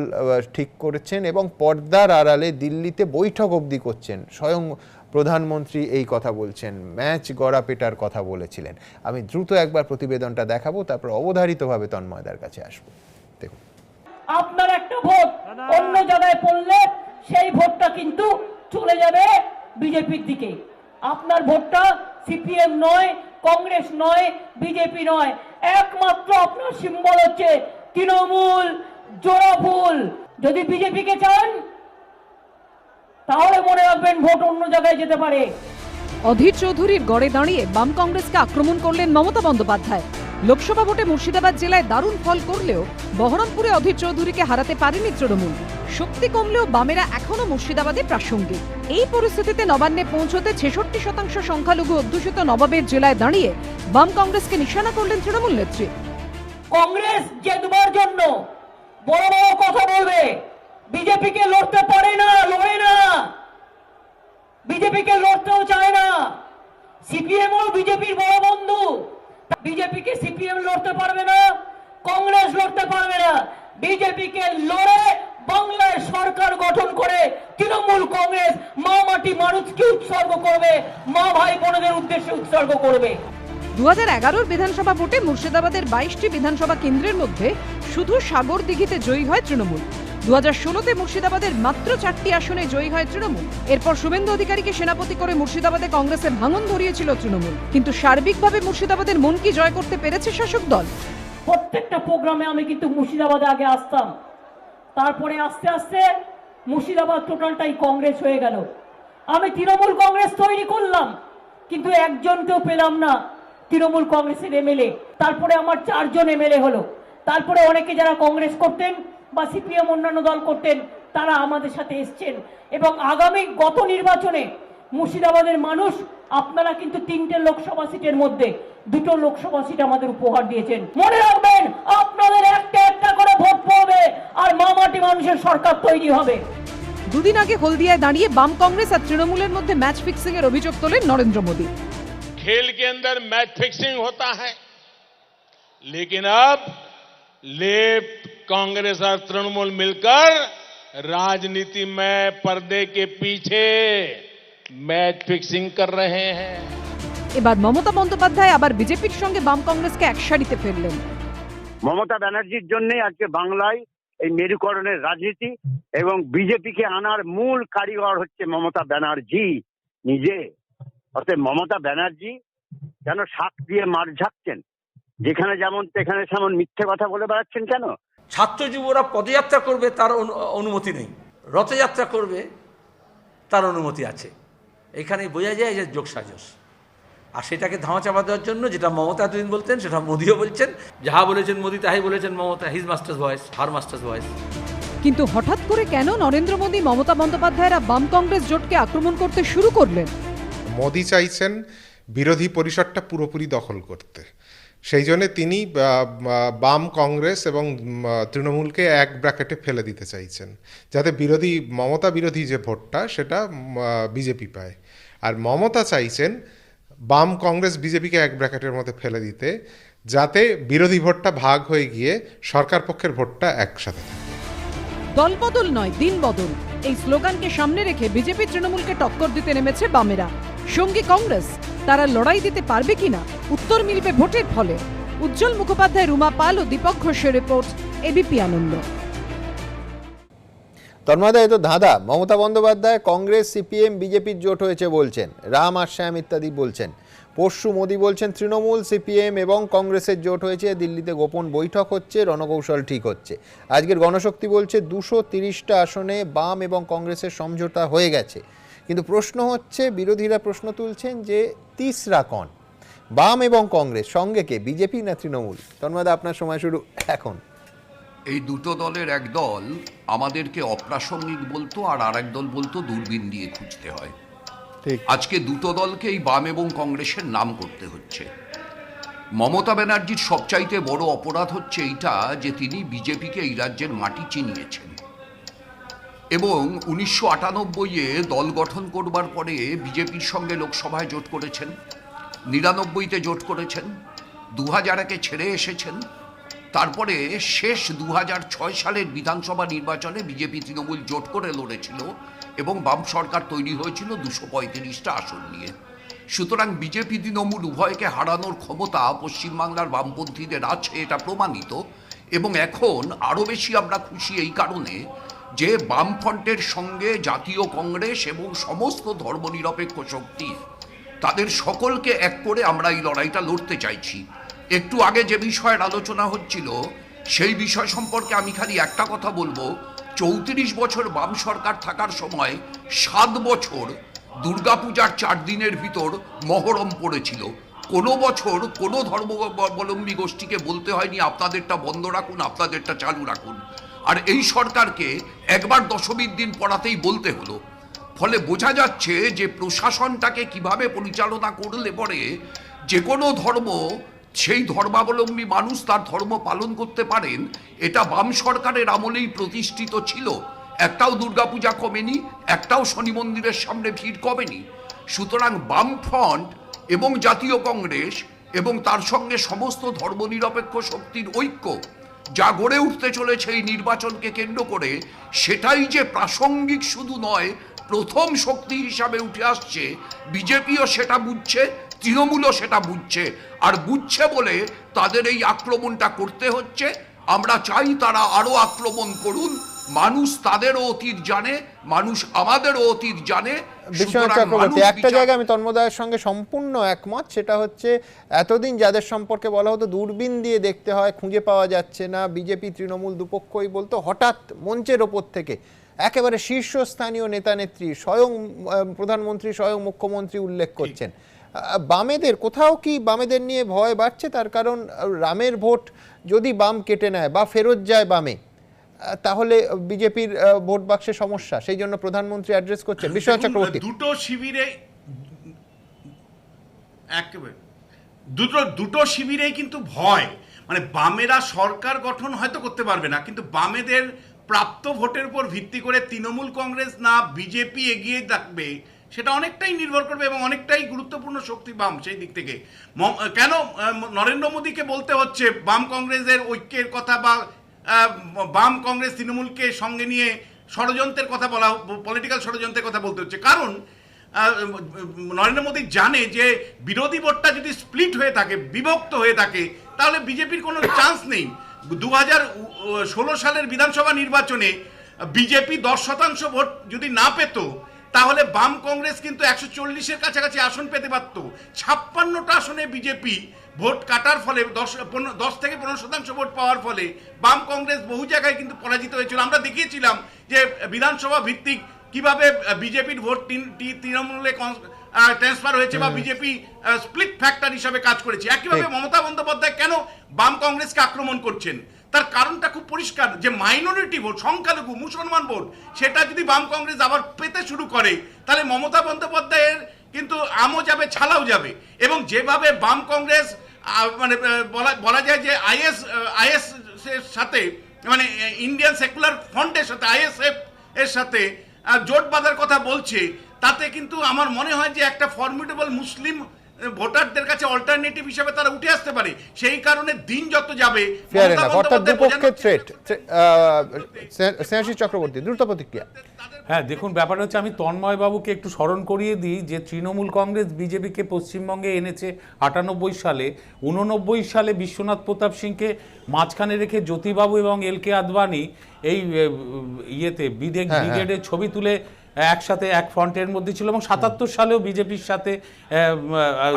ঠিক করেছেন এবং পর্দার আড়ালে দিল্লিতে বৈঠক অবধি করছেন। স্বয়ং প্রধানমন্ত্রী এই কথা বলছেন, ম্যাচ গড়াপেটার কথা বলেছিলেন। আমি দ্রুত একবার প্রতিবেদনটা দেখাবো, তারপর অবধারিতভাবে তন্ময়দার কাছে আসবো। দেখুন, আপনার একটা ভোট অন্য জায়গায় পড়লে সেই ভোটটা কিন্তু চলে যাবে বিজেপির দিকে। আপনার ভোটটা সিপিএম নয়, কংগ্রেস নয়, বিজেপি নয়, একমাত্র আপনার সিম্বল হচ্ছে তৃণমূল, জোড়া ফুল। যদি বিজেপিকে চান তাহলে মনে রাখবেন ভোট অন্য জায়গায় যেতে পারে। অধীর চৌধুরীর গড়ে দাঁড়িয়ে বাম কংগ্রেসকে আক্রমণ করলেন মমতা বন্দ্যোপাধ্যায়। লোকসভা ভোটে মুর্শিদাবাদ জেলায় দারুণ ফল করলেও বহরমপুরে অধীর চৌধুরীকে হারাতে পারেনি তৃণমূল। শক্তি কমলেও বামেরা এখনো মুর্শিদাবাদে প্রাসঙ্গিক। এই পরিস্থিতিতে নবান্নে পৌঁছতে 66% সংখ্যালঘু অধ্যুষিত নবাবের জেলায় দাঁড়িয়ে বাম কংগ্রেসকে নিশানা করলেন তৃণমূল নেত্রী। কংগ্রেস জেতবার জন্য বড় বড় কথা বলবে, বিজেপিকে লড়তে পারে না, লড়ে না, বিজেপিকে লড়তেও চায় না। সিপিএম ও বিজেপির বড় বন্ধু, বিজেপিকে সিপিএম লড়তে পারবে না, কংগ্রেস লড়তে পারবে না। বিজেপিকে লড়ে বাংলায় সরকার গঠন করে তৃণমূল কংগ্রেস মা মাটি মানুষকে উৎসর্গ করবে, মা ভাই বোনদের উদ্দেশ্যে উৎসর্গ করবে। 2011 বিধানসভা ভোটে মুর্শিদাবাদের 22টি বিধানসভা কেন্দ্রের মধ্যে শুধু সাগরদিঘিতে জয়ী হয় তৃণমূল। 2016-তে মুর্শিদাবাদের মাত্র 4টি আসনে জয়ী হয় তৃণমূল। এরপর শুভেন্দু অধিকারীকে সেনাপতি করে মুর্শিদাবাদে কংগ্রেসের ভাঙন ধরিয়েছিল তৃণমূল। কিন্তু সার্বিকভাবে মুর্শিদাবাদের মন কি জয় করতে পেরেছে শাসক দল? প্রত্যেকটা প্রোগ্রামে আমি কিন্তু মুর্শিদাবাদে আগে আসতাম, তারপরে আস্তে আস্তে মুর্শিদাবাদ টোটালটাই কংগ্রেস হয়ে গেল। আমি তৃণমূল কংগ্রেস তৈরি করলাম, কিন্তু একজনকেও পেলাম না তৃণমূল কংগ্রেসের এমএলএ। তারপরে আমার 4 জন এমএলএ হলো। তারপরে অনেকে যারা কংগ্রেস করতেন বা সিপিএম অন্যান্য দল করতেন তারা আমাদের সাথে এসছেন, এবং আগামী গত নির্বাচনে মুর্শিদাবাদের মানুষ আপনারা কিন্তু 3টে লোকসভা সিটের মধ্যে 2টো লোকসভা সিট আমাদের উপহার দিয়েছেন। মনে রাখবেন, আপনাদের একটা একটা করে ভোট পড়বে আর মামাটি মানুষের সরকার তৈরি হবে। দুদিন আগে হলদিয়ায় দাঁড়িয়ে বাম কংগ্রেস আর তৃণমূলের মধ্যে ম্যাচ ফিক্সিং এর অভিযোগ তোলেন নরেন্দ্র মোদী। खेल के अंदर मैच फिक्सिंग होता है, लेकिन अब लेफ्ट, कांग्रेस और तृणमूल मिलकर राजनीति में पर्दे के पीछे मैच फिक्सिंग कर रहे हैं। এবার মমতা বন্দ্যোপাধ্যায় আবার বিজেপির সঙ্গে বাম কংগ্রেসকে এক সারিতে ফেললেন। মমতা ব্যানার্জির জন্য আজকে বাংলায় এই মেরুকরণের রাজনীতি, এবং বিজেপিকে আনার মূল কারিগর হচ্ছে মমতা ব্যানার্জি নিজে। অর্থাৎ মমতা ব্যানার্জি কেন শাক দিয়ে মার ঝাঁকছেন, যেখানে যেমন সেখানে সেমন মিথ্যে কথা বলে বেড়াচ্ছেন কেন? ছাত্র যুবরা পদযাত্রা করবে তার অনুমতি নেই, রথযাত্রা করবে তার অনুমতি আছে। এখানেই বোঝা যায় যে যোগসাজশ, আর সেটাকে ধামা চাপা দেওয়ার জন্য যেটা মমতা এতদিন বলতেন সেটা মোদিও বলছেন। যাহা বলেছেন মোদি তাই বলেছেন মমতা, হিজ মাস্টার্স ভয়েস, হার মাস্টার্স ভয়েস। কিন্তু হঠাৎ করে কেন নরেন্দ্র মোদী মমতা বন্দ্যোপাধ্যায়রা বাম কংগ্রেস জোটকে আক্রমণ করতে শুরু করলেন? মোদি চাইছেন বিরোধী পরিষদটা পুরোপুরি দখল করতে, সেই জন্য তিনি বাম কংগ্রেস এবং তৃণমূলকে এক ব্র্যাকেটে ফেলে দিতে চাইছেন, যাতে মমতা বিরোধী যে ভোটটা সেটা বিজেপি পায়। আর মমতা চাইছেন বাম কংগ্রেস বিজেপিকে এক ব্র্যাকেটের মধ্যে ফেলে দিতে, যাতে বিরোধী ভোটটা ভাগ হয়ে গিয়ে সরকার পক্ষের ভোটটা একসাথে থাকে। দলবদল নয়, দিন বদল, এই স্লোগানকে সামনে রেখে বিজেপি তৃণমূলকে টক্কর দিতে নেমেছে বামেরা। সঙ্গী কংগ্রেস, তারা লড়াই দিতে পারবে কিনা? উত্তর মিলবে ভোটের ফলে। উজ্জ্বল মুখোপাধ্যায়, রুমা পাল ও দীপক ঘোষের রিপোর্ট, এবিপি আনন্দ। তন্ময়দা, এ তো ধাঁধা। মমতা বন্দ্যোপাধ্যায় কংগ্রেস, সিপিএম, বিজেপির জোট হয়েছে বলছেন, রাম আর শ্যাম ইত্যাদি বলছেন। পরশু মোদী বলছেন তৃণমূল, সিপিএম এবং কংগ্রেসের জোট হয়েছে, দিল্লিতে গোপন বৈঠক হচ্ছে, রণকৌশল ঠিক হচ্ছে। আজকের গণশক্তি বলছে 230টা আসনে বাম এবং কংগ্রেসের সমঝোতা হয়ে গেছে। কিন্তু প্রশ্ন হচ্ছে, বিরোধীরা প্রশ্ন তুলছেন যে তিসরা কন, বাম এবং কংগ্রেস, সঙ্গে কে, বিজেপি না তৃণমূল? তন্ময়দা, আপনার সময় শুরু এখন। এই দুটো দলের এক দল আমাদেরকে অপ্রাসঙ্গিক বলতো, আর আরেক দল বলতো দূরবীন দিয়ে খুঁজতে হয়। আজকে দুটো দলকেই বাম এবং কংগ্রেসের নাম করতে হচ্ছে। মমতা ব্যানার্জির সবচাইতে বড় অপরাধ হচ্ছে এইটা যে তিনি বিজেপিকে এই রাজ্যের মাটি চিনিয়েছেন, এবং 1998-এ দল গঠন করবার পরে বিজেপির সঙ্গে লোকসভায় জোট করেছেন, 99-তে জোট করেছেন, 2001-এ ছেড়ে এসেছেন। তারপরে শেষ 2006 সালের বিধানসভা নির্বাচনে বিজেপি তৃণমূল জোট করে লড়েছিল, এবং বাম সরকার তৈরি হয়েছিল 235টা আসন নিয়ে। সুতরাং বিজেপি তৃণমূল উভয়কে হারানোর ক্ষমতা পশ্চিমবাংলার বামপন্থীদের আছে, এটা প্রমাণিত। এবং এখন আরও বেশি আমরা খুশি এই কারণে যে বামফ্রন্টের সঙ্গে জাতীয় কংগ্রেস এবং সমস্ত ধর্মনিরপেক্ষ শক্তি, তাদের সকলকে এক করে আমরা এই লড়াইটা লড়তে চাইছি। একটু আগে যে বিষয়ের আলোচনা হচ্ছিল সেই বিষয় সম্পর্কে আমি খালি একটা কথা বলবো। 34 বছর বাম সরকার থাকার সময় 7 বছর দুর্গাপূজার 4 দিনের ভিতর মহরম পড়েছিল। কোনো বছর কোনো ধর্মাবলম্বী গোষ্ঠীকে বলতে হয়নি আপনাদেরটা বন্ধ রাখুন, আপনাদেরটা চালু রাখুন। আর এই সরকারকে একবার দশমীর দিন পড়াতেই বলতে হলো। ফলে বোঝা যাচ্ছে যে প্রশাসনটাকে কিভাবে পরিচালনা করলে পরে যে কোনো ধর্ম, সেই ধর্মাবলম্বী মানুষ তার ধর্ম পালন করতে পারেন, এটা বাম সরকারের আমলেই প্রতিষ্ঠিত ছিল। একটাও দুর্গাপূজা কমেনি, একটাও শনি মন্দিরের সামনে ভিড় কমেনি। সুতরাং বামফ্রন্ট এবং জাতীয় কংগ্রেস এবং তার সঙ্গে সমস্ত ধর্মনিরপেক্ষ শক্তির ঐক্য যা গড়ে উঠতে চলেছে এই নির্বাচনকে কেন্দ্র করে, সেটাই যে প্রাসঙ্গিক শুধু নয়, প্রথম শক্তি হিসাবে উঠে আসছে। বিজেপিও সেটা বুঝছে, তৃণমূলও সেটা বুঝছে, আর বুঝছে বলে তাদের এই আক্রমণটা করতে হচ্ছে। আমরা চাই তারা আরও আক্রমণ করুন, মানুষ তাদেরও অতীত জানে, মানুষ আমাদেরও অতীত জানে। বিশ্বনাথ চক্রবর্তী, একটা জায়গায় আমি তন্ময়দার সঙ্গে সম্পূর্ণ একমত, সেটা হচ্ছে এতদিন যাদের সম্পর্কে বলা হতো দূরবীন দিয়ে দেখতে হয়, খুঁজে পাওয়া যাচ্ছে না, বিজেপি তৃণমূল দুপক্ষই বলতো, হঠাৎ মঞ্চের ওপর থেকে একেবারে শীর্ষস্থানীয় নেতা নেত্রী, স্বয়ং প্রধানমন্ত্রী, স্বয়ং মুখ্যমন্ত্রী উল্লেখ করছেন। বামেদের কোথাও কি বামেদের নিয়ে ভয় বাড়ছে? তার কারণ রামের ভোট যদি বাম কেটে নেয় বা ফেরত যায় বামে, তাহলে বিজেপির ভোট বাক্সে সমস্যা, সেই জন্য প্রধানমন্ত্রী অ্যাড্রেস করছেন। বিশ্বনাথ চক্রবর্তী, দুটো শিবিরেই কিন্তু ভয়, মানে বামেরা সরকার গঠন হয়তো করতে পারবে না, কিন্তু বামেদের প্রাপ্ত ভোটের উপর ভিত্তি করে তৃণমূল কংগ্রেস না বিজেপি এগিয়ে থাকবে সেটা অনেকটাই নির্ভর করবে, এবং অনেকটাই গুরুত্বপূর্ণ শক্তি বাম। সেই দিক থেকে কেন নরেন্দ্র মোদীকে বলতে হচ্ছে বাম কংগ্রেসের ঐক্যের কথা, বা বাম কংগ্রেস তৃণমূলকে সঙ্গে নিয়ে ষড়যন্ত্রের কথা বলা, পলিটিক্যাল ষড়যন্ত্রের কথা বলতে হচ্ছে? কারণ নরেন্দ্র মোদী জানে যে বিরোধী ভোটটা যদি স্প্লিট হয়ে থাকে, বিভক্ত হয়ে থাকে, তাহলে বিজেপির কোনো চান্স নেই। 2016 সালের বিধানসভা নির্বাচনে বিজেপি 10% ভোট যদি না পেত, তাহলে বাম কংগ্রেস কিন্তু 140-এর কাছাকাছি আসন পেতে পারত। 56টা আসনে বিজেপি ভোট কাটার ফলে 10 থেকে 15% ভোট পাওয়ার ফলে বাম কংগ্রেস বহু জায়গায় কিন্তু পরাজিত হয়েছিল। আমরা দেখিয়েছিলাম যে বিধানসভা ভিত্তিক কিভাবে বিজেপির ভোট তৃণমূলে ট্রান্সফার হয়েছে, বা বিজেপি স্প্লিট ফ্যাক্টর হিসাবে কাজ করেছে। একইভাবে মমতা বন্দ্যোপাধ্যায় কেন বাম কংগ্রেসকে আক্রমণ করছেন, তার কারণটা খুব পরিষ্কার, যে মাইনরিটি ভোট, সংখ্যালঘু মুসলমান ভোট, সেটা যদি বাম কংগ্রেস আবার পেতে শুরু করে, তাহলে মমতা বন্দ্যোপাধ্যায়ের কিন্তু আমও যাবে, ছালাও যাবে। এবং যেভাবে বাম কংগ্রেস মানে বলা যায় যে আইএস এর সাথে, মানে ইন্ডিয়ান সেকুলার ফ্রন্টের সাথে, আইএসএফ এর সাথে জোট বাঁধার কথা বলছে, তাতে কিন্তু আমার মনে হয় যে একটা ফর্মিডেবল মুসলিম ভোটারদের কাছে অল্টারনেটিভ হিসেবে তারা উঠে আসতে পারে। সেই কারণে দিন যত যাবে, চক্রবর্তী দ্রুত প্রতিক্রিয়া। হ্যাঁ, দেখুন, ব্যাপারটা হচ্ছে, আমি তন্ময় বাবুকে একটু স্মরণ করিয়ে দিই যে তৃণমূল কংগ্রেস বিজেপিকে পশ্চিমবঙ্গে এনেছে 98 সালে। 89 সালে বিশ্বনাথ প্রতাপ সিংকে মাঝখানে রেখে জ্যোতিবাবু এবং এলকে আদবানি এই ইয়েতে ব্রিগেডের ছবি তুলে একসাথে এক ফ্রন্টের মধ্যে ছিল, এবং 77 সালেও বিজেপির সাথে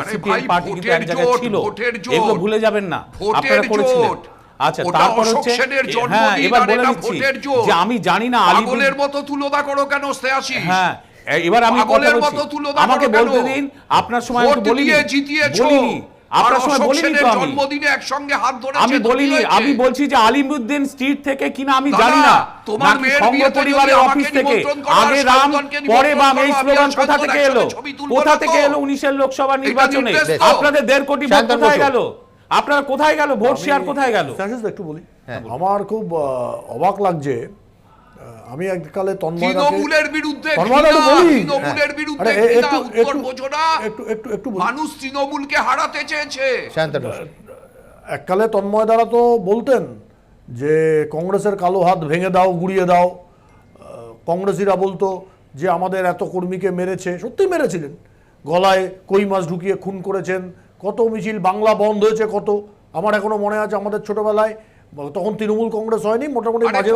সিপিএম পার্টি কিন্তু এক জায়গায় ছিল। এগুলো ভুলে যাবেন না, আপনারা করেছিলেন। আচ্ছা, তারপর হচ্ছে, হ্যাঁ, এবার বলে দিচ্ছি যে আমি জানি না আলিপুরের মতো তুলনা করো কেন স্নেহাশী। হ্যাঁ, এবার আমি কথা বলছি, আমাকে বলতে দিন। আপনার সময় আমি বলিনি, আপনার সময় বলিনি তো, জন্মদিনে একসঙ্গে হাত ধরেছে, আমি বলিনি। আমি বলছি যে আলিমুদ্দিন স্ট্রিট থেকে কিনা আমি জানি না, তোমার মেয়ের সংঘ পরিবারের অফিস থেকে আগে রাম পরে বাম, এই স্লোগান কোথা থেকে এলো? কোথা থেকে এলো 19 লোকসভা নির্বাচনে? আপনাদের 1.5 কোটি ভোট কোথায় গেল? আপনারা কোথায় গেল? ভোট শেয়ার কোথায় গেল? একটু বলি, আমার খুব অবাক লাগছে। আমি এককালে তন্ময়ের বিরুদ্ধে মানুষ তৃণমূলকে হারাতে চেয়েছে। এককালে তন্ময় দ্বারা তো বলতেন যে কংগ্রেসের কালো হাত ভেঙে দাও, গুড়িয়ে দাও। কংগ্রেসীরা বলতো যে আমাদের এত কর্মীকে মেরেছে, সত্যি মেরেছিলেন, গলায় কই মাছ ঢুকিয়ে খুন করেছেন, কত মিছিল, বাংলা বন্ধ হয়েছে কত। আমার এখনো মনে আছে, আমাদের ছোটবেলায়, তখন তৃণমূল কংগ্রেস হয়নি, মোটামুটি মাঝে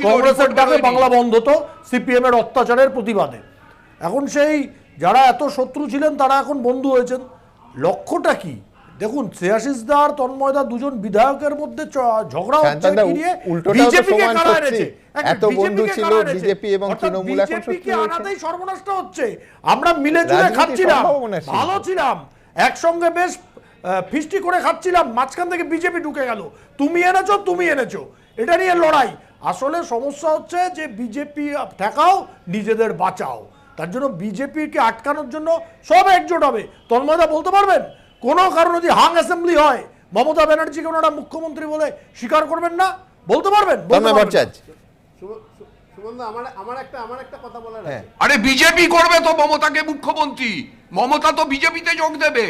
কংগ্রেসের ডাকে বাংলা বন্ধ হতো সিপিএম এর অত্যাচারের প্রতিবাদে। এখন সেই যারা এত শত্রু ছিলেন তারা এখন বন্ধু হয়েছেন। লক্ষ্যটা কি দেখুন, শ্রেয়াশিসদা আর তন্ময়দা দুজন বিধায়কের মধ্যে ঝগড়া হচ্ছে, বিজেপিকে কারা এনেছে, এত বন্ধু ছিল বিজেপি এবং তৃণমূল, এখন বিজেপিকে আনাতেই সর্বনাশটা হচ্ছে। আমরা মিলে জুলে খাচ্ছিলাম, ভালো ছিলাম, একসঙ্গে বেশ ফিস্টি করে খাচ্ছিলাম, মাঝখান থেকে বিজেপি ঢুকে গেল, তুমি এনেছো, এটা নিয়ে লড়াই। আসলে সমস্যা হচ্ছে যে বিজেপি ঠেকাও, নিজেদের বাঁচাও। তার জন্য বিজেপিকে আটকানোর জন্য সব একজোট হবে। তন্ময়দা বলতে পারবেন কোনো কারণে যদি হাং অ্যাসেম্বলি হয়, মমতা ব্যানার্জিকে ওনারা মুখ্যমন্ত্রী বলে স্বীকার করবেন না? বলতে পারবেন? আমার একটা কথা বলার আছে। আরে বিজেপি করবে তো মমতাকে মুখ্যমন্ত্রী, মমতা তো বিজেপিতে যোগ দেবে।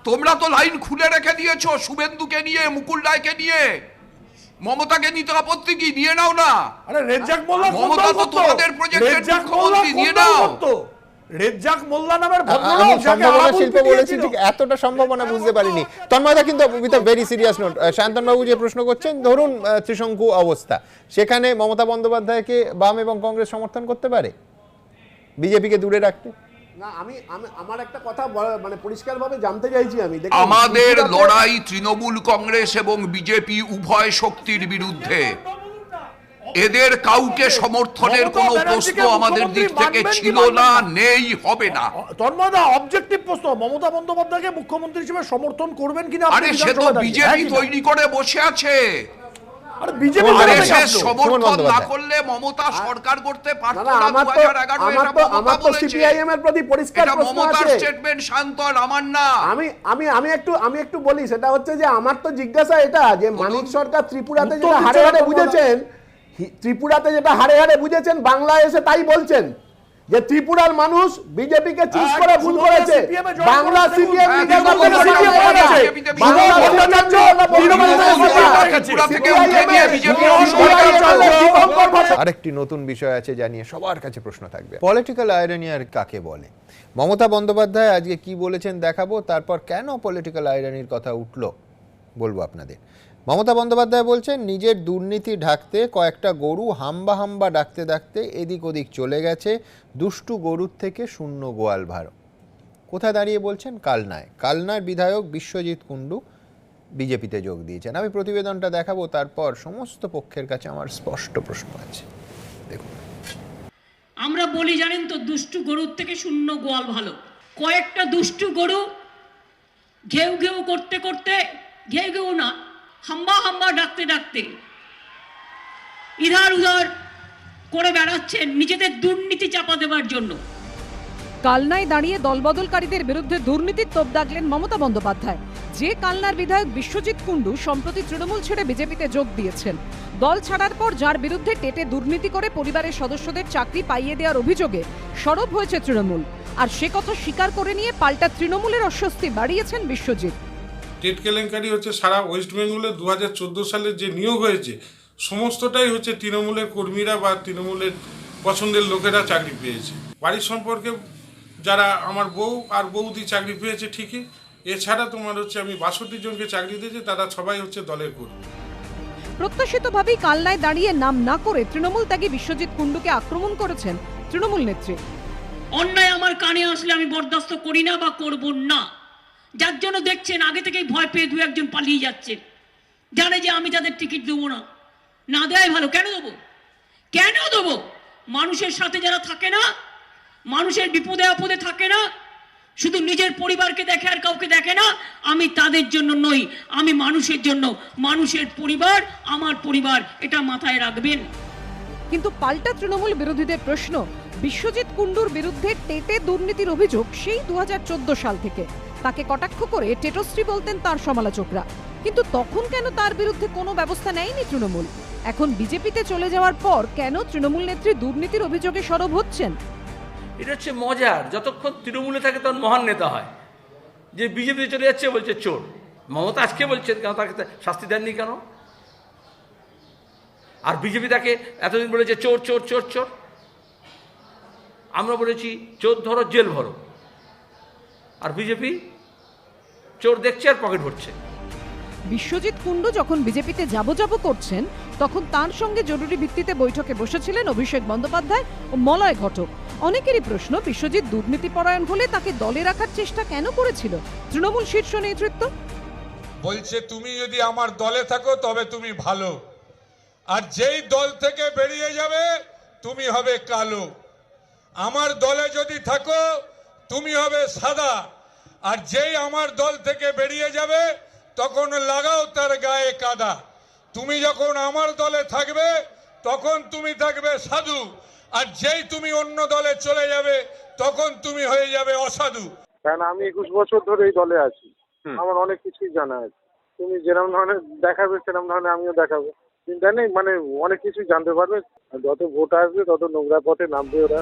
তোমরা তো লাইন খুলে রেখে দিয়েছো, শুভেন্দুকে নিয়ে, মুকুল রায়কে নিয়ে। মমতাকে নিতে আপত্তি কি? নিয়ে নাও না। আরে রেজ্জাক মোল্লা মমতা তো তোমাদের প্রজেক্টের মুখ্যমন্ত্রী, নিয়ে নাও। রেজ্জাক মোল্লা নামের আমি ভদ্রলোক যাকে সম্ভাবনা আরাবুল শিল্প পিটিয়েছিল। বলেছি, ঠিক এতটা সম্ভাবনা বুঝতে পারিনি। তন্ময়দা কিন্তু with a very serious note, শান্তনবাবু যে প্রশ্ন করছেন, ধরুন ত্রিশঙ্কু অবস্থা, সেখানে মমতা বন্দ্যোপাধ্যায়কে বাম এবং কংগ্রেস সমর্থন করতে পারে বিজেপিকে দূরে রাখতে? না, আমি আমার একটা কথা মানে পরিষ্কারভাবে জানতে চাইছি আমি। দেখুন, আমাদের লড়াই তৃণমূল কংগ্রেস এবং বিজেপি উভয় শক্তির বিরুদ্ধে। এদের কাউকে সমর্থনের কোনো প্রশ্ন আমাদের দিক থেকে ছিল না, নেই, হবে না। তন্ময়দা, অবজেক্টিভ প্রশ্ন, মমতা বন্দ্যোপাধ্যায়কে মুখ্যমন্ত্রী হিসেবে সমর্থন করবেন কিনা? আরে সে তো বিজেপি তৈরি করে বসে আছে। আরে বিজেপি সমর্থন না করলে মমতা সরকার করতে পারতো না। আমার তো সিপিআইএম এর প্রতি পরিষ্কার প্রশ্ন আছে। স্টেটমেন্ট শান্ত আর আমার না। আমি একটু বলি, সেটা হচ্ছে যে আমার তো জিজ্ঞাসা এটা যে মানিক সরকার ত্রিপুরাতে যেটা হারে হারে বুঝেছেন, বাংলায় এসে তাই বলছেন যে ত্রিপুরার মানুষ বিজেপিকে চুজ করে ভুল করেছে। বাংলা সিপিএম আরেকটি নতুন বিষয় আছে জানিয়ে সবার কাছে প্রশ্ন থাকবে, পলিটিক্যাল আয়রনি আর কাকে বলে? মমতা বন্দ্যোপাধ্যায় আজকে কি বলেছেন দেখাবো, তারপর কেন পলিটিক্যাল আয়রনির কথা উঠলো বলবো আপনাদের। মমতা বন্দ্যোপাধ্যায় বলছেন নিজের দুর্নীতি ঢাকতে কয়েকটা গরু হাম্বা হাম্বা ডাকতে ডাকতে এদিক ওদিক চলে গেছে, দুষ্টু গরুর থেকে শূন্য গোয়াল ভাড়। কোথায় দাঁড়িয়ে বলছেন? কালনার বিধায়ক বিশ্বজিৎ কুণ্ডু বিজেপিতে যোগ দিয়েছেন। আমি প্রতিবেদনটা দেখাবো, তারপর সমস্ত পক্ষের কাছে আমার স্পষ্ট প্রশ্ন আছে। দেখুন, আমরা বলি জানেন তো, দুষ্টু গরুর থেকে শূন্য গোয়াল ভালো। কয়েকটা দুষ্টু গরু ঘেউ ঘেউ করতে করতে, ঘেউ ঘেউ না, হাম্বা হাম্বা ডাকতে ডাকতে ইধার উধার করে বেড়াচ্ছেন নিজেদের দুর্নীতি চাপা দেওয়ার জন্য। কালনায় দাঁড়িয়ে দলবদলকারীদের বিরুদ্ধে দুর্নীতির তোপ দাগলেন মমতা বন্দ্যোপাধ্যায়। যে কালনার বিধায়ক বিশ্বজিৎ কুণ্ডু সম্প্রতি তৃণমূল ছেড়ে বিজেপিতে যোগ দিয়েছেন, দল ছাড়ার পর যার বিরুদ্ধে টেটে দুর্নীতি করে পরিবারের সদস্যদের চাকরি পাইয়ে দেওয়ার অভিযোগে সরব হয়েছে তৃণমূল, আর সে কথা স্বীকার করে নিয়ে পাল্টা তৃণমূলের অস্বস্তি বাড়িয়েছেন বিশ্বজিৎ। টেট কেলেঙ্কারি হচ্ছে সারা ওয়েস্ট বেঙ্গলে 2014 সালের যে নিয়োগ হয়েছে সমস্তটাই হচ্ছে তৃণমূলের কর্মীরা বা তৃণমূলের পছন্দের লোকেরা চাকরি পেয়েছে। বাড়ির সম্পর্কে যারা আমার বউ আর বৌদি চাকরি পেয়েছে ঠিকই, এছাড়া তোমার হচ্ছে আমি 62 জনকে চাকরি দিয়েছি, তারা সবাই হচ্ছে দলের কর্মী। প্রত্যাশিতভাবেই কালনায় দাঁড়িয়ে নাম না করে তৃণমূল ত্যাগী বিশ্বজিৎ কুণ্ডুকে আক্রমণ করেছেন তৃণমূল নেত্রী। অন্যায় আমার কানে আসলে আমি বরদাস্ত করি না বা করব না। যার জন্য দেখছেন আগে থেকেই ভয় পেয়ে দু একজন পালিয়ে যাচ্ছেন, জানে যে আমি তাদের টিকিট দেবো না, না দেয় ভালো। কেন দেবো? মানুষের সাথে যারা থাকে না, মানুষের বিপদে আপদে থাকে না, শুধু নিজের পরিবারকে দেখে আর কাউকে দেখে না, আমি তাদের জন্য নই, আমি মানুষের জন্য। মানুষের পরিবার আমার পরিবার, এটা মাথায় রাখবেন। কিন্তু পাল্টা তৃণমূল বিরোধীদের প্রশ্ন, বিশ্বজিৎ কুণ্ডুর বিরুদ্ধে টেটে দুর্নীতির অভিযোগ সেই 2014 সাল থেকে। তাকে কটাক্ষ করে টেটোশ্রী বলতেন তার সমালোচকরা, কিন্তু তখন কেন তার বিরুদ্ধে কোনো ব্যবস্থা নেয়নি তৃণমূল? এখন বিজেপিতে চলে যাওয়ার পর কেন তৃণমূল নেত্রী দুর্নীতির অভিযোগে সরব হচ্ছেন? এটা হচ্ছে মজার, যতক্ষণ তৃণমূলে থাকে তখন মহান নেতা হয়, যে বিজেপিতে চলে যাচ্ছে বলছে চোর। মমতা আজকে বলছেন কেন তাকে শাস্তি দেননি কেন? আর বিজেপি তাকে এতদিন বলেছে চোর চোর চোর চোর, আমরা বলেছি চোর ধরো জেল ভরো, আর বিজেপি চোর দেখছে আর পকেট ভরছে। বিশ্বজিৎ কুণ্ডু যখন বিজেপিতে যাব করছেন, তখন তার সঙ্গে জরুরি ভিত্তিতে বৈঠকে বসেছিলেন অভিষেক বন্দ্যোপাধ্যায় ও মলয় ঘটক। অনেকেরই প্রশ্ন, বিশ্বজিৎ দুর্নীতি পরায়ণ হলে তাকে দলে রাখার চেষ্টা কেন করেছিল তৃণমূল শীর্ষ নেতৃত্ব? বলছে তুমি যদি আমার দলে থাকো তবে তুমি ভালো, আর যেই দল থেকে বেরিয়ে যাবে তুমি হবে কালো। আমার দলে যদি থাকো তুমি হবে সাদা, আর যেই আমার দল থেকে বেরিয়ে যাবে তখন লাগাও তার গায়ে কাদা। তুমি যখন আমার দলে থাকবে তখন তুমি থাকবে সাধু, আর যেই তুমি অন্য দলে চলে যাবে তখন তুমি হয়ে যাবে অসাধু। কারণ আমি 21 বছর ধরে এই দলে আছি, আমার অনেক কিছুই জানা আছে। তুমি যেরকম ধরনের দেখাবে সেরকম ধরনের আমিও দেখাবো, চিন্তা নেই, মানে অনেক কিছুই জানতে পারবে। যত ভোট আসবে তত নোংরা পথে নামবে ওরা।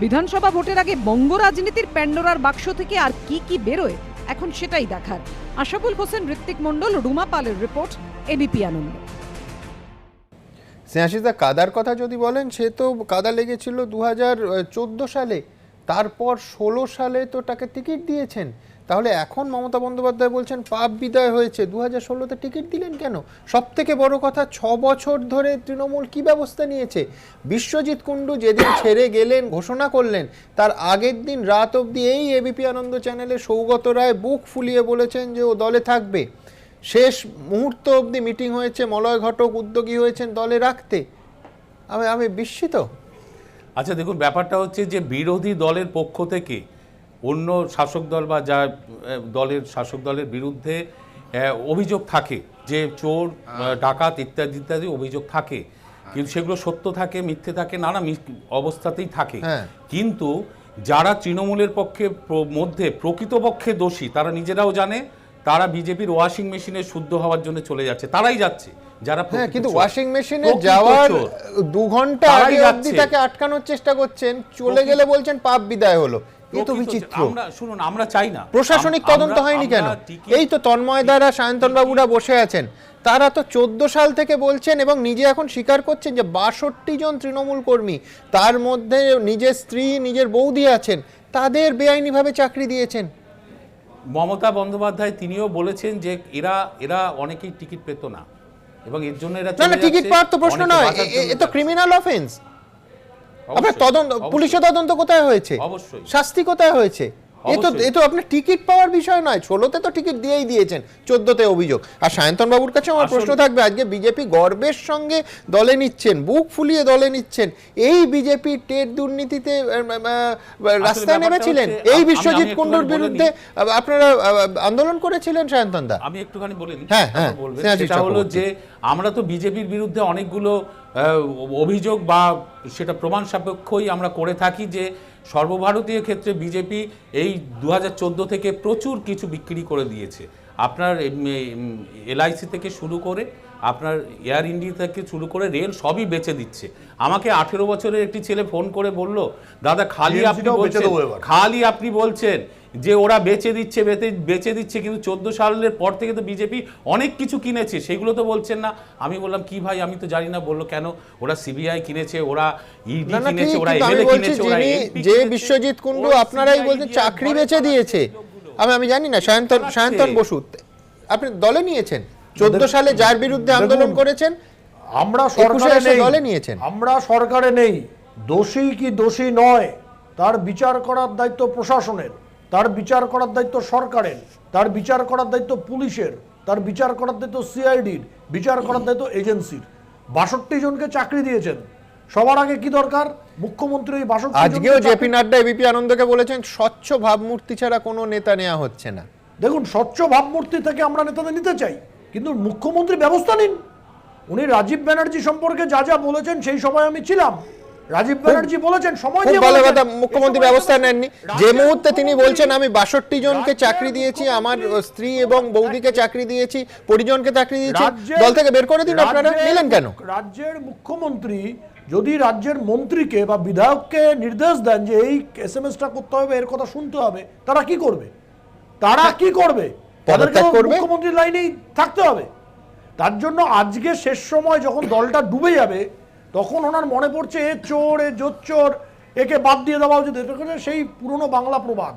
বিধানসভা ভোটের আগে বঙ্গ রাজনীতির প্যান্ডোরার বাক্স থেকে আর কি বেরোয়, এখন সেটাই দেখার। আশাফুল হোসেন, ঋত্বিক মণ্ডল, রুমা পালের রিপোর্ট, এবিপি আনন্দ। স্নেহাশিসদা, কাদার কথা যদি বলেন, সে তো কাদা লেগেছিল 2014 সালে, তারপর 16 সালে তো তাকে টিকিট দিয়েছেন, তাহলে এখন মমতা বন্দ্যোপাধ্যায় বলছেন পাপ বিদায় হয়েছে, 2016-তে টিকিট দিলেন কেন? সব থেকে বড় কথা, 6 বছর ধরে তৃণমূল কি ব্যবস্থা নিয়েছে? বিশ্বজিৎ কুণ্ডু যেদিন ছেড়ে গেলেন, ঘোষণা করলেন, তার আগের দিন রাত অবধি এই এবিপি আনন্দ চ্যানেলে সৌগত রায় বুক ফুলিয়ে বলেছেন যে ও দলে থাকবে। শেষ মুহূর্ত অবধি মিটিং হয়েছে, মলয় ঘটক উদ্যোগী হয়েছেন দলে রাখতে। আমি বিস্মিত। আচ্ছা দেখুন, ব্যাপারটা হচ্ছে যে বিরোধী দলের পক্ষ থেকে অন্য শাসক দল বা যা দলের শাসক দলের বিরুদ্ধে অভিযোগ থাকে যে চোর ডাকাত ইত্যাদি ইত্যাদি অভিযোগ থাকে, কিন্তু সেগুলো সত্য থাকে, মিথ্যে থাকে, নানা অবস্থাতেই থাকে। কিন্তু যারা তৃণমূলের পক্ষে মধ্যে প্রকৃতপক্ষে দোষী তারা নিজেরাও জানে, তারা বিজেপির ওয়াশিং মেশিনে শুদ্ধ হওয়ার জন্য চলে যাচ্ছে, তারাই যাচ্ছে। যারা কিন্তু ওয়াশিং মেশিনে যাওয়ার 2 ঘন্টা আগে অবধি তাকে আটকানোর চেষ্টা করছেন, চলে গেলে বলছেন পাপ বিদায় হলো। এই তো বিচিত্র। শুনুন, আমরা চাই না প্রশাসনিক তদন্ত হয়নি কেন? এই তো তন্ময় দ্বারা, সায়ন্তন বাবুরা বসে আছেন, তারা তো 14 সাল থেকে বলছেন এবং নিজে এখন স্বীকার করছেন যে 62 জন তৃণমূল কর্মী, তার মধ্যে নিজের স্ত্রী, নিজের বৌদি আছেন, তাদের বেআইনিভাবে চাকরি দিয়েছেন। মমতা বন্দ্যোপাধ্যায় তিনিও বলেছেন যে এরা অনেকেই টিকিট পেত না এবং এর জন্য এরা না, টিকিট পাওয়ার তো প্রশ্ন নয়, এ তো ক্রিমিনাল অফেন্স। আপনার তদন্ত, পুলিশের তদন্ত কোথায় হয়েছে? অবশ্যই শাস্তি কোথায় হয়েছে? এ তো আপনার টিকিট পাওয়ার বিষয় নয়। 16-তে তো টিকিট দিয়েই দিয়েছেন, 14-তে অভিযোগ। আর সায়ন্তন বাবুর কাছে আমার প্রশ্ন থাকবে, আজকে বিজেপি গর্বের সঙ্গে দলে নিচ্ছেন, বুক ফুলিয়ে দলে নিচ্ছেন, এই বিজেপি টেট দুর্নীতিতে রাস্তায় নেমেছিলেন, এই বিশ্বজিৎ কুণ্ডুর বিরুদ্ধে আপনারা আন্দোলন করেছিলেন সায়ন্তন দা। আমি একটুখানি বলি, হ্যাঁ, সেটা হলো যে আমরা তো বিজেপির বিরুদ্ধে অনেকগুলো অভিযোগ বা সেটা প্রমাণ সাপেক্ষই আমরা করে থাকি যে সর্বভারতীয় ক্ষেত্রে বিজেপি এই 2014 থেকে প্রচুর কিছু বিক্রি করে দিয়েছে। আপনার LIC থেকে শুরু করে আপনার এয়ার ইন্ডিয়া থেকে শুরু করে রেল সবই বেচে দিচ্ছে। আমাকে 18 বছরের একটি ছেলে ফোন করে বলল, দাদা খালি আপনি বলছেন যে ওরা বেচে দিচ্ছে, কিন্তু 14 সালের পর থেকে তো বিজেপি অনেক কিছু কিনেছে, সেগুলো তো বলছেন না। আমি বললাম কি ভাই, আমি তো জানি না। বললো কেন, ওরা CBI কিনেছে, ওরা ED কিনেছে, ওরা MLA কিনেছে, ওরা যে বিশ্বজিৎ কুণ্ডু আপনারাই বলছেন চাকরি বেচে দিয়েছে। আমি জানি না। সায়ন্তন বসু আপনি দলে নিয়েছেন 14 সালে যার বিরুদ্ধে আন্দোলন করেছেন, আমরা সরকারে নেই, দলে নিয়েছেন। আমরা সরকারে নেই, দোষী কি দোষী নয় তার বিচার করার দায়িত্ব প্রশাসনের, তার বিচার করার দায়িত্ব সরকারের, তার বিচার করার দায়িত্ব পুলিশের, তার বিচার করার দায়িত্ব CIDর, বিচার করার দায়িত্ব এজেন্সির। 62 জনকে চাকরি দিয়েছেন, সবার আগে কি দরকার? মুখ্যমন্ত্রী এই 62 আজকেও জেপি নাড্ডা এবিপি আনন্দকে বলেছেন স্বচ্ছ ভাবমূর্তি ছাড়া কোনো নেতা নেওয়া হচ্ছে না। দেখুন, স্বচ্ছ ভাবমূর্তি থেকে আমরা নেতাদের নিতে চাই, কিন্তু মুখ্যমন্ত্রী ব্যবস্থা নিন। উনি রাজীব ব্যানার্জি সম্পর্কে যা বলেছেন সেই সময় আমি ছিলাম, রাজীব ব্যানার্জি বলেছেন সময় দিয়ে ভালো কথা, মুখ্যমন্ত্রী ব্যবস্থা নেননি। যে মুহূর্তে তিনি বলছেন আমি 62 জনকে চাকরি দিয়েছি, আমার স্ত্রী এবং বৌদিকে চাকরি দিয়েছি, পরিজনকে চাকরি দিয়েছি, দল থেকে বের করে দিন, আপনারা নিলেন কেন? রাজ্যের মুখ্যমন্ত্রী যদি রাজ্যের মন্ত্রীকে বা বিধায়ককে নির্দেশ দেন যে এই SMS-টা করতে হবে, এর কথা শুনতে হবে, তারা কি করবে? তাদেরকে মুখ্যমন্ত্রীর লাইনেই থাকতে হবে। তার জন্য আজকে শেষ সময় যখন দলটা ডুবে যাবে, তখন ওনার মনে পড়ছে এ চোর, এ জোচ্চোর, একে বাদ দিয়ে দেওয়া উচিত। সেই পুরনো বাংলা প্রবাদ,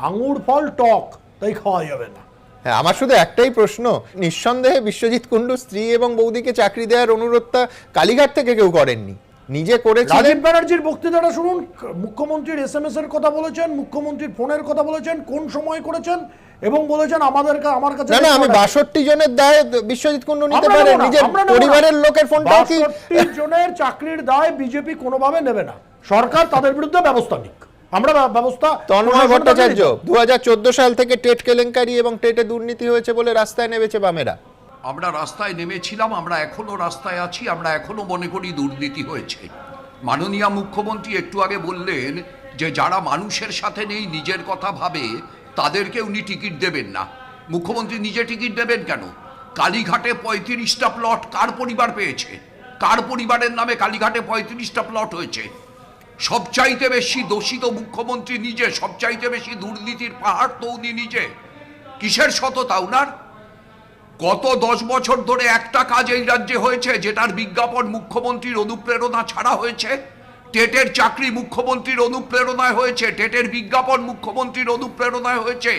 আঙুর ফল টক, তাই খাওয়া যাবে না। হ্যাঁ, আমার শুধু একটাই প্রশ্ন, নিঃসন্দেহে বিশ্বজিৎ কুণ্ডু স্ত্রী এবং বৌদিকে চাকরি দেওয়ার অনুরোধটা কালীঘাট থেকে কেউ করেননি, নিজে করেছিলেন। রাজীব ব্যানার্জির বক্তৃতাটা শুনুন, মুখ্যমন্ত্রীর SMS এর কথা বলেছেন, মুখ্যমন্ত্রীর ফোনের কথা বলেছেন, কোন সময় করেছেন, এবং বলেছেন আমার কাছে না, আমি 62 জনের দায় বিশ্বজিৎ কুণ্ডু নিতে পারে, নিজের পরিবারের লোকের ফোনটাও কি? 62 জনের চাকরির দায় বিজেপি কোনোভাবে নেবে না, সরকার তাদের বিরুদ্ধে ব্যবস্থা নিক। আমরা ব্যবস্থা। তন্ময় ভট্টাচার্য 2014 সাল থেকে টেট কেলেঙ্কারি এবং টেটে দুর্নীতি হয়েছে বলে রাস্তায় নেমেছে বামেরা। আমরা রাস্তায় নেমেছিলাম, আমরা এখনো রাস্তায় আছি, আমরা এখনো মনে করি দুর্নীতি হয়েছে। মাননীয় মুখ্যমন্ত্রী একটু আগে বললেন যে যারা মানুষের সাথে নেই, নিজের কথা ভাবে, তাদেরকে উনি টিকিট দেবেন না। মুখ্যমন্ত্রী নিজে টিকিট দেবেন কেন? কালীঘাটে 35টা প্লট কার পরিবার পেয়েছে? কার পরিবারের নামে কালীঘাটে 35টা প্লট হয়েছে? সবচাইতে বেশি দোষী তো মুখ্যমন্ত্রী নিজে, সবচাইতে বেশি দুর্নীতির পাহাড় তো উনি নিজে। কিসের সততা উনার? গত 10 বছর ধরে একটা কাজ এই রাজ্যে হয়েছে যেটার বিজ্ঞাপন মুখ্যমন্ত্রীর অনুপ্রেরণা ছাড়া হয়েছে? টেটের চাকরি মুখ্যমন্ত্রীর অনুপ্রেরণায় হয়েছে, টেটের বিজ্ঞাপন মুখ্যমন্ত্রীর অনুপ্রেরণায় হয়েছে,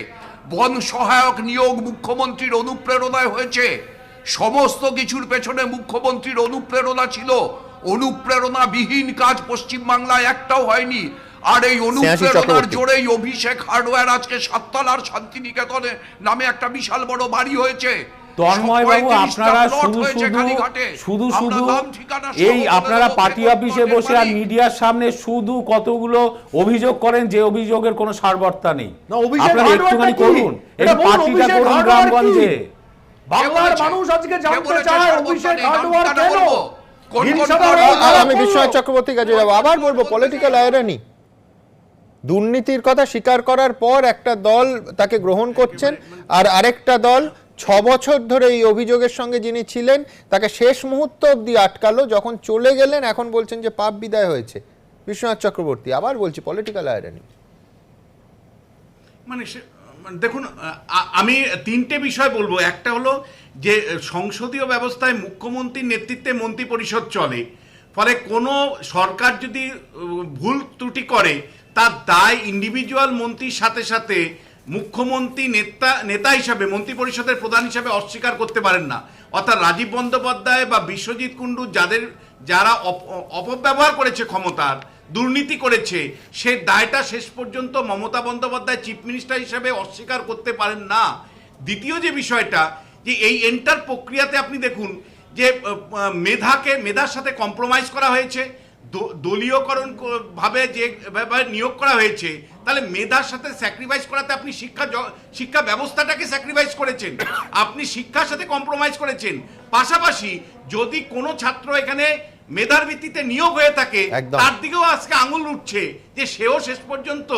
বন সহায়ক নিয়োগ মুখ্যমন্ত্রীর অনুপ্রেরণায় হয়েছে। সমস্ত কিছুর পেছনে মুখ্যমন্ত্রীর অনুপ্রেরণা ছিল। অনুপ্রেরণাবিহীন কাজ পশ্চিমবাংলায় একটাও হয়নি। আর এই অনুপ্রেরণার জোরেই অভিষেক হার্ডওয়্যার আজকে সাততলার শান্তিনিকেতনে নামে একটা বিশাল বড় বাড়ি হয়েছে। তন্ময়বাবু, আপনারা শুধু এই আপনারা পার্টি অফিসে বসে আর মিডিয়ার সামনে শুধু কতগুলো অভিযোগ করেন যে অভিযোগের কোনো সারবর্তা নেই। আপনারা একটুখানি করুন, এই পার্টিটা করুন গ্রামগঞ্জে। বাংলার মানুষ আজকে জানতে চায় অভিষেক হার্ডওয়্যার কেন। আমি বিশ্বনাথ চক্রবর্তীর কাছে যাবো, আবার বলবো পলিটিক্যাল আয়রনি। দুর্নীতির কথা স্বীকার করার পর একটা দল তাকে গ্রহণ করছেন, আর আরেকটা দল 6 বছর ধরে এই অভিযোগের সঙ্গে যিনি ছিলেন তাকে শেষ মুহূর্ত অবধি আটকালো, যখন চলে গেলেন এখন বলছেন যে পাপ বিদায় হয়েছে। বিশ্বনাথ চক্রবর্তী, আবার বলছি পলিটিক্যাল আয়রনি। মানে দেখুন, আমি তিনটে বিষয় বলবো। একটা হলো যে সংসদীয় ব্যবস্থায় মুখ্যমন্ত্রীর নেতৃত্বে মন্ত্রী পরিষদ চলে, ফলে কোনো সরকার যদি ভুল ত্রুটি করে তার দায় ইন্ডিভিজুয়াল মন্ত্রীর সাথে সাথে মুখ্যমন্ত্রী নেতা হিসাবে, মন্ত্রী পরিষদের প্রধান হিসাবে অস্বীকার করতে পারেন না। অর্থাৎ রাজীব বন্দ্যোপাধ্যায় বা বিশ্বজিৎ কুণ্ডু যারা অপব্যবহার করেছে ক্ষমতার, দুর্নীতি করেছে, সে দায়টা শেষ পর্যন্ত মমতা বন্দ্যোপাধ্যায় চিফ মিনিস্টার হিসেবে অস্বীকার করতে পারেন না। দ্বিতীয় যে বিষয়টা, যে এই এন্টার প্রক্রিয়াতে আপনি দেখুন যে মেধার সাথে কম্প্রোমাইজ করা হয়েছে, দলীয়করণ ভাবে যে নিয়োগ করা হয়েছে, তাহলে মেধার সাথে স্যাক্রিফাইস করাতে আপনি শিক্ষা ব্যবস্থাটাকে স্যাক্রিফাইস করেছেন, আপনি শিক্ষার সাথে কম্প্রোমাইজ করেছেন। পাশাপাশি যদি কোনো ছাত্র এখানে মেধার ভিত্তিতে নিয়োগ হয়ে থাকে তার দিকেও আজকে আঙুল উঠছে যে সেও শেষ পর্যন্ত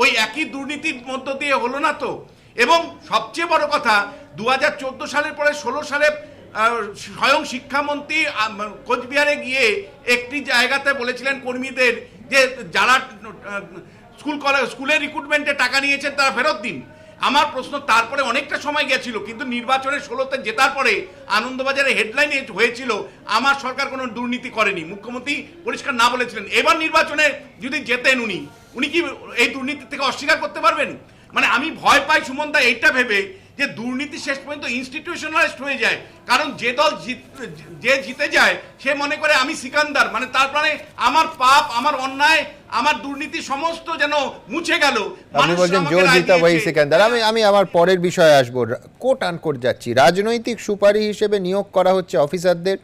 ওই একই দুর্নীতির মধ্য দিয়ে হলো না তো। এবং সবচেয়ে বড় কথা, 2014 সালের পরে 16 সালে স্বয়ং শিক্ষামন্ত্রী কোচবিহারে গিয়ে একটি জায়গাতে বলেছিলেন কর্মীদের যে যারা স্কুলের রিক্রুটমেন্টে টাকা নিয়েছেন তারা ফেরত দিন। আমার প্রশ্ন, তারপরে অনেকটা সময় গেছিল, কিন্তু নির্বাচনের 16তে জেতার পরে আনন্দবাজারে হেডলাইন হয়েছিল আমার সরকার কোনো দুর্নীতি করেনি, মুখ্যমন্ত্রী পরিষ্কার না বলেছিলেন। এবার নির্বাচনে যদি জেতেন উনি কি এই দুর্নীতি থেকে অস্বীকার করতে পারবেন? মানে আমি ভয় পাই সুমনদা এইটা ভেবে যে দুর্নীতি শেষ পর্যন্ত ইনস্টিটিউশনালাইজড হয়ে যায়। কারণ যে দল জিতে যায় সে মনে করে আমি সিকান্দার, মানে তার মানে আমার পাপ, আমার অন্যায়, আমার দুর্নীতি সমস্ত যেন মুছে গেল। আপনি বলছেন জো জিতা ওই সিকান্দার। আমি আমার পরের বিষয়ে আসবো, কোট আনকোট যাচ্ছি। রাজনৈতিক সুপারি হিসেবে নিয়োগ করা হচ্ছে অফিসারদের,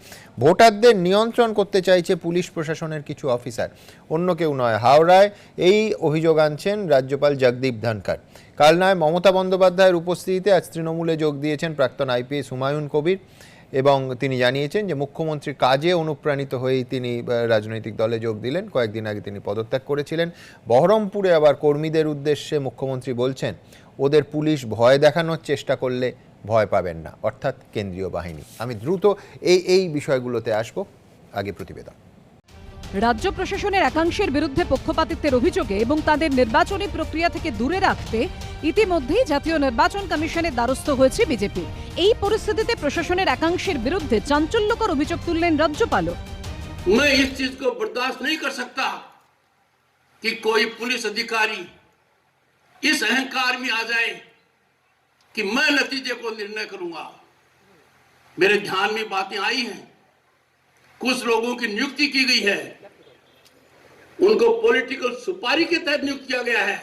ভোটারদের নিয়ন্ত্রণ করতে চাইছে পুলিশ প্রশাসনের কিছু অফিসার, অন্য কেউ নয়। হাওড়ায় এই অভিযোগ আনছেন রাজ্যপাল জগদীপ ধনখড়। কালনায় মমতা বন্দ্যোপাধ্যায়ের উপস্থিতিতে আজ তৃণমূলে যোগ দিয়েছেন প্রাক্তন আইপিএস হুমায়ুন কবির, এবং তিনি জানিয়েছেন যে মুখ্যমন্ত্রীর কাজে অনুপ্রাণিত হয়েই তিনি রাজনৈতিক দলে যোগ দিলেন। কয়েকদিন আগে তিনি পদত্যাগ করেছিলেন। বহরমপুরে আবার কর্মীদের উদ্দেশ্যে মুখ্যমন্ত্রী বলছেন ওদের পুলিশ ভয় দেখানোর চেষ্টা করলে ভয় পাবেন না, অর্থাৎ কেন্দ্রীয় বাহিনী। আমি দ্রুত এই বিষয়গুলোতে আসবো, আগে প্রতিবেদন। রাজ্য প্রশাসনের একাংশের বিরুদ্ধে পক্ষপাতিত্বের অভিযোগে এবং তাদের নির্বাচনী প্রক্রিয়া থেকে দূরে রাখতে ইতিমধ্যেই জাতীয় নির্বাচন কমিশনের দ্বারস্থ হয়েছে বিজেপি। এই পরিস্থিতিতে প্রশাসনের একাংশের বিরুদ্ধে চাঞ্চল্যকর অভিযোগ তুললেন রাজ্যপালও। मैं इस चीज को बर्दाश्त नहीं कर सकता कि कोई पुलिस अधिकारी इस अहंकार में आ जाए कि मैं नतीजे को निर्णय करूंगा। मेरे ध्यान में बातें आई हैं, कुछ लोगों की नियुक्ति की गई है, उनको पॉलिटिकल सुपारी के तहत नियुक्त किया गया है।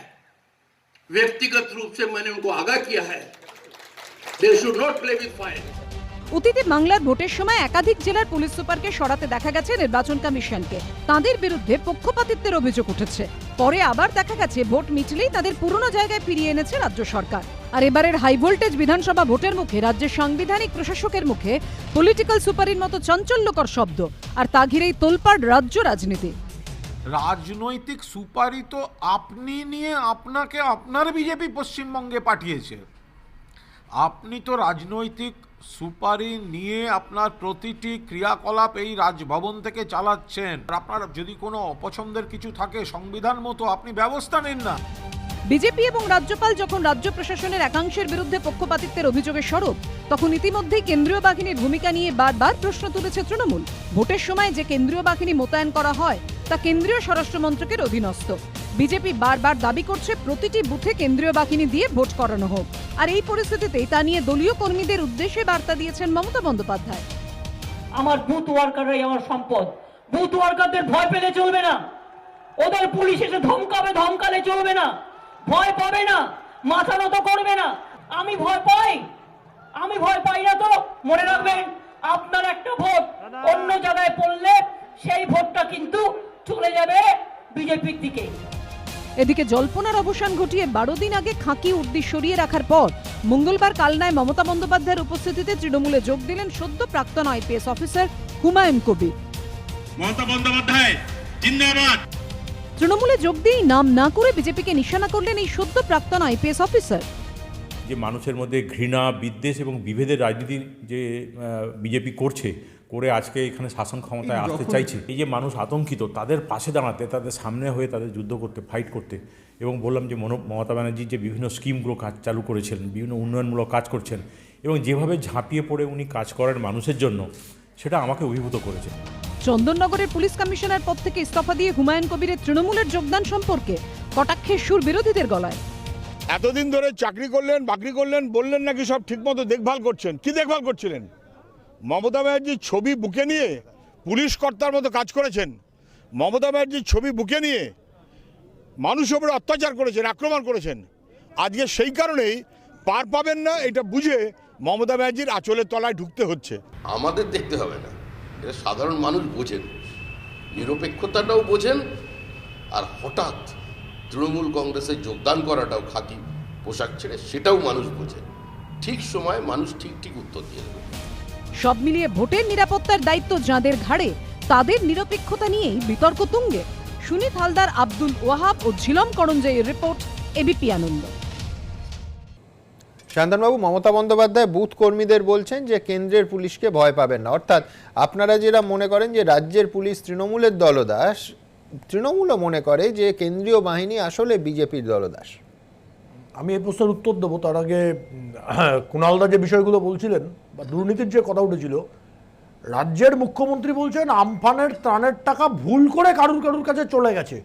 व्यक्तिगत रूप से मैंने उनको आगाह किया है, they should not play with fire। অতীতে বাংলার ভোটের সময় একাধিক জেলার পুলিশ সুপারকে সরাতে দেখা গেছে নির্বাচন কমিশনকে। তাদের বিরুদ্ধে পক্ষপাতিত্বের অভিযোগ উঠেছে। পরে আবার দেখা গেছে ভোট মিটলেই তাদের পুরনো জায়গায় ফিরিয়ে এনেছে রাজ্য সরকার। আর এবারের হাই ভোল্টেজ বিধানসভা ভোটের মুখে রাজ্যের সাংবিধানিক প্রশাসকের মুখে পলিটিক্যাল সুপারির মতো চাঞ্চল্যকর শব্দ, আর তা ঘিরেই তোলপাড় রাজ্য রাজনীতি। রাজনৈতিক সুপারি তো আপনি নিয়ে আপনাকে আপনার বিজেপি পশ্চিমবঙ্গে পাঠিয়েছে। আপনি তো রাজনৈতিক সুপারি নিয়ে আপনার প্রতিটি ক্রিয়াকলাপ এই রাজভবন থেকে চালাচ্ছেন। আপনার যদি কোনো অপছন্দের কিছু থাকে সংবিধান মতো আপনি ব্যবস্থা নিন না। বিজেপি এবং রাজ্যপাল যখন রাজ্য প্রশাসনের একাংশের বিরুদ্ধে পক্ষপাতিত্বের অভিযোগে সরব, তখন ইতিমধ্যেই কেন্দ্রীয় বাহিনীর ভূমিকা নিয়ে বারবার প্রশ্ন তুলেছে তৃণমূল। ভোটের সময় যে কেন্দ্রীয় বাহিনী মোতায়েন করা হয় তা কেন্দ্রীয় স্বরাষ্ট্র মন্ত্রকের অধীনস্থ। বিজেপি বারবার দাবি করছে প্রতিটি বুথে কেন্দ্রীয় বাহিনী দিয়ে ভোট করানো হোক। আর এই পরিস্থিতিতেই তা নিয়ে দলীয় কর্মীদের উদ্দেশ্যে বার্তা দিয়েছেন মমতা বন্দ্যোপাধ্যায়। আমার বুথ ওয়ার্কাররাই আমার সম্পদ। বুথ ওয়ার্কারদের ভয় পেলে চলবে না, ওদের পুলিশ এসে ধমকালে চলবে না, ভয় পাবে না, মাথা নত করবে না। আমি ভয় পাই না তো। মনে রাখবেন, আপনার একটা ভোট অন্য জায়গায় পড়লে সেই ভোটটা কিন্তু চলে যাবে বিজেপির দিকে। এদিকে জল্পনার অবসান ঘটিয়ে 12 দিন আগে খাকি উর্দি সরিয়ে রাখার পর মঙ্গলবার কালনায় মমতা বন্দ্যোপাধ্যায়ের উপস্থিতিতে তৃণমূলে যোগ দিলেন সদ্য প্রাক্তন আইপিএস অফিসার হুমায়ুন কবির। মমতা বন্দ্যোপাধ্যায় জিন্দাবাদ। তৃণমূলে যোগ দিয়েই নাম না করে বিজেপিকে নিশানা করলেন এই সদ্য প্রাক্তন আইপিএস অফিসার। যে মানুষের মধ্যে ঘৃণা, বিদ্বেষ এবং বিভেদের রাজনীতি যে বিজেপি করে আজকে এখানে শাসন ক্ষমতায় আসতে চাইছে, এই যে মানুষ আতঙ্কিত, তাদের পাশে দাঁড়াতে, তাদের সামনে হয়ে তাদের যুদ্ধ করতে, ফাইট করতে। এবং বললাম যে মমতা ব্যানার্জি যে বিভিন্ন স্কিমগুলো চালু করেছিলেন, বিভিন্ন উন্নয়নমূলক কাজ করছেন এবং যেভাবে ঝাঁপিয়ে পড়ে উনি কাজ করেন মানুষের জন্য, সেটা আমাকে অভিভূত করেছে। চন্দননগরের পুলিশ কমিশনার পদ থেকে ইস্তফা দিয়ে হুমায়ুন কবিরের তৃণমূলের যোগদান সম্পর্কে কটাক্ষের সুর বিরোধীদের গলায়। এতদিন ধরে চাকরি করলেন, বাকরি করলেন, বললেন নাকি সব ঠিকমতো দেখভাল করছেন। কি দেখভাল করছিলেন? মমতা ব্যানার্জির ছবি বুকে নিয়ে পুলিশ কর্তার মতো কাজ করেছেন। মমতা ব্যানার্জির ছবি বুকে নিয়ে মানুষের উপরে অত্যাচার করেছেন, আক্রমণ করেছেন। আজকে সেই কারণেই পার পাবেন না, এটা বুঝে মমতা ব্যানার্জির আঁচলের তলায় ঢুকতে হচ্ছে। আমাদের দেখতে হবে না, এটা সাধারণ মানুষ বোঝেন, নিরপেক্ষতাটাও বোঝেন। আর হঠাৎ তৃণমূল কংগ্রেসে যোগদান করাটাও, খাকি পোশাক ছেড়ে, সেটাও মানুষ বোঝে। ঠিক সময় মানুষ ঠিক উত্তর দিয়ে দেবে। সব মিলিয়ে ভোটের নিরাপত্তার দায়িত্ব যাঁদের ঘাড়ে, তাদের নিরপেক্ষতা নিয়েই বিতর্ক তুঙ্গে। সুনীত হালদার, আব্দুল ওয়াহাব ও ঝিলম করঞ্জাইয়ের রিপোর্ট, এবিপি আনন্দ। শান্তনবাবু, মমতা বন্দ্যোপাধ্যায় বুথ কর্মীদের বলছেন যে কেন্দ্রের পুলিশকে ভয় পাবেন না। অর্থাৎ আপনারা যেটা মনে করেন যে রাজ্যের পুলিশ তৃণমূলের দলদাস, তৃণমূলও মনে করে যে কেন্দ্রীয় বাহিনী আসলে বিজেপির দলদাস। আমি এই প্রশ্নের উত্তর দেবো, তার আগে কুণালদা যে বিষয়গুলো বলছিলেন বা দুর্নীতির যে কথা উঠেছিল, রাজ্যের মুখ্যমন্ত্রী বলছেন আমফানের ত্রাণের টাকা ভুল করে কারুর কাছে চলে গেছে।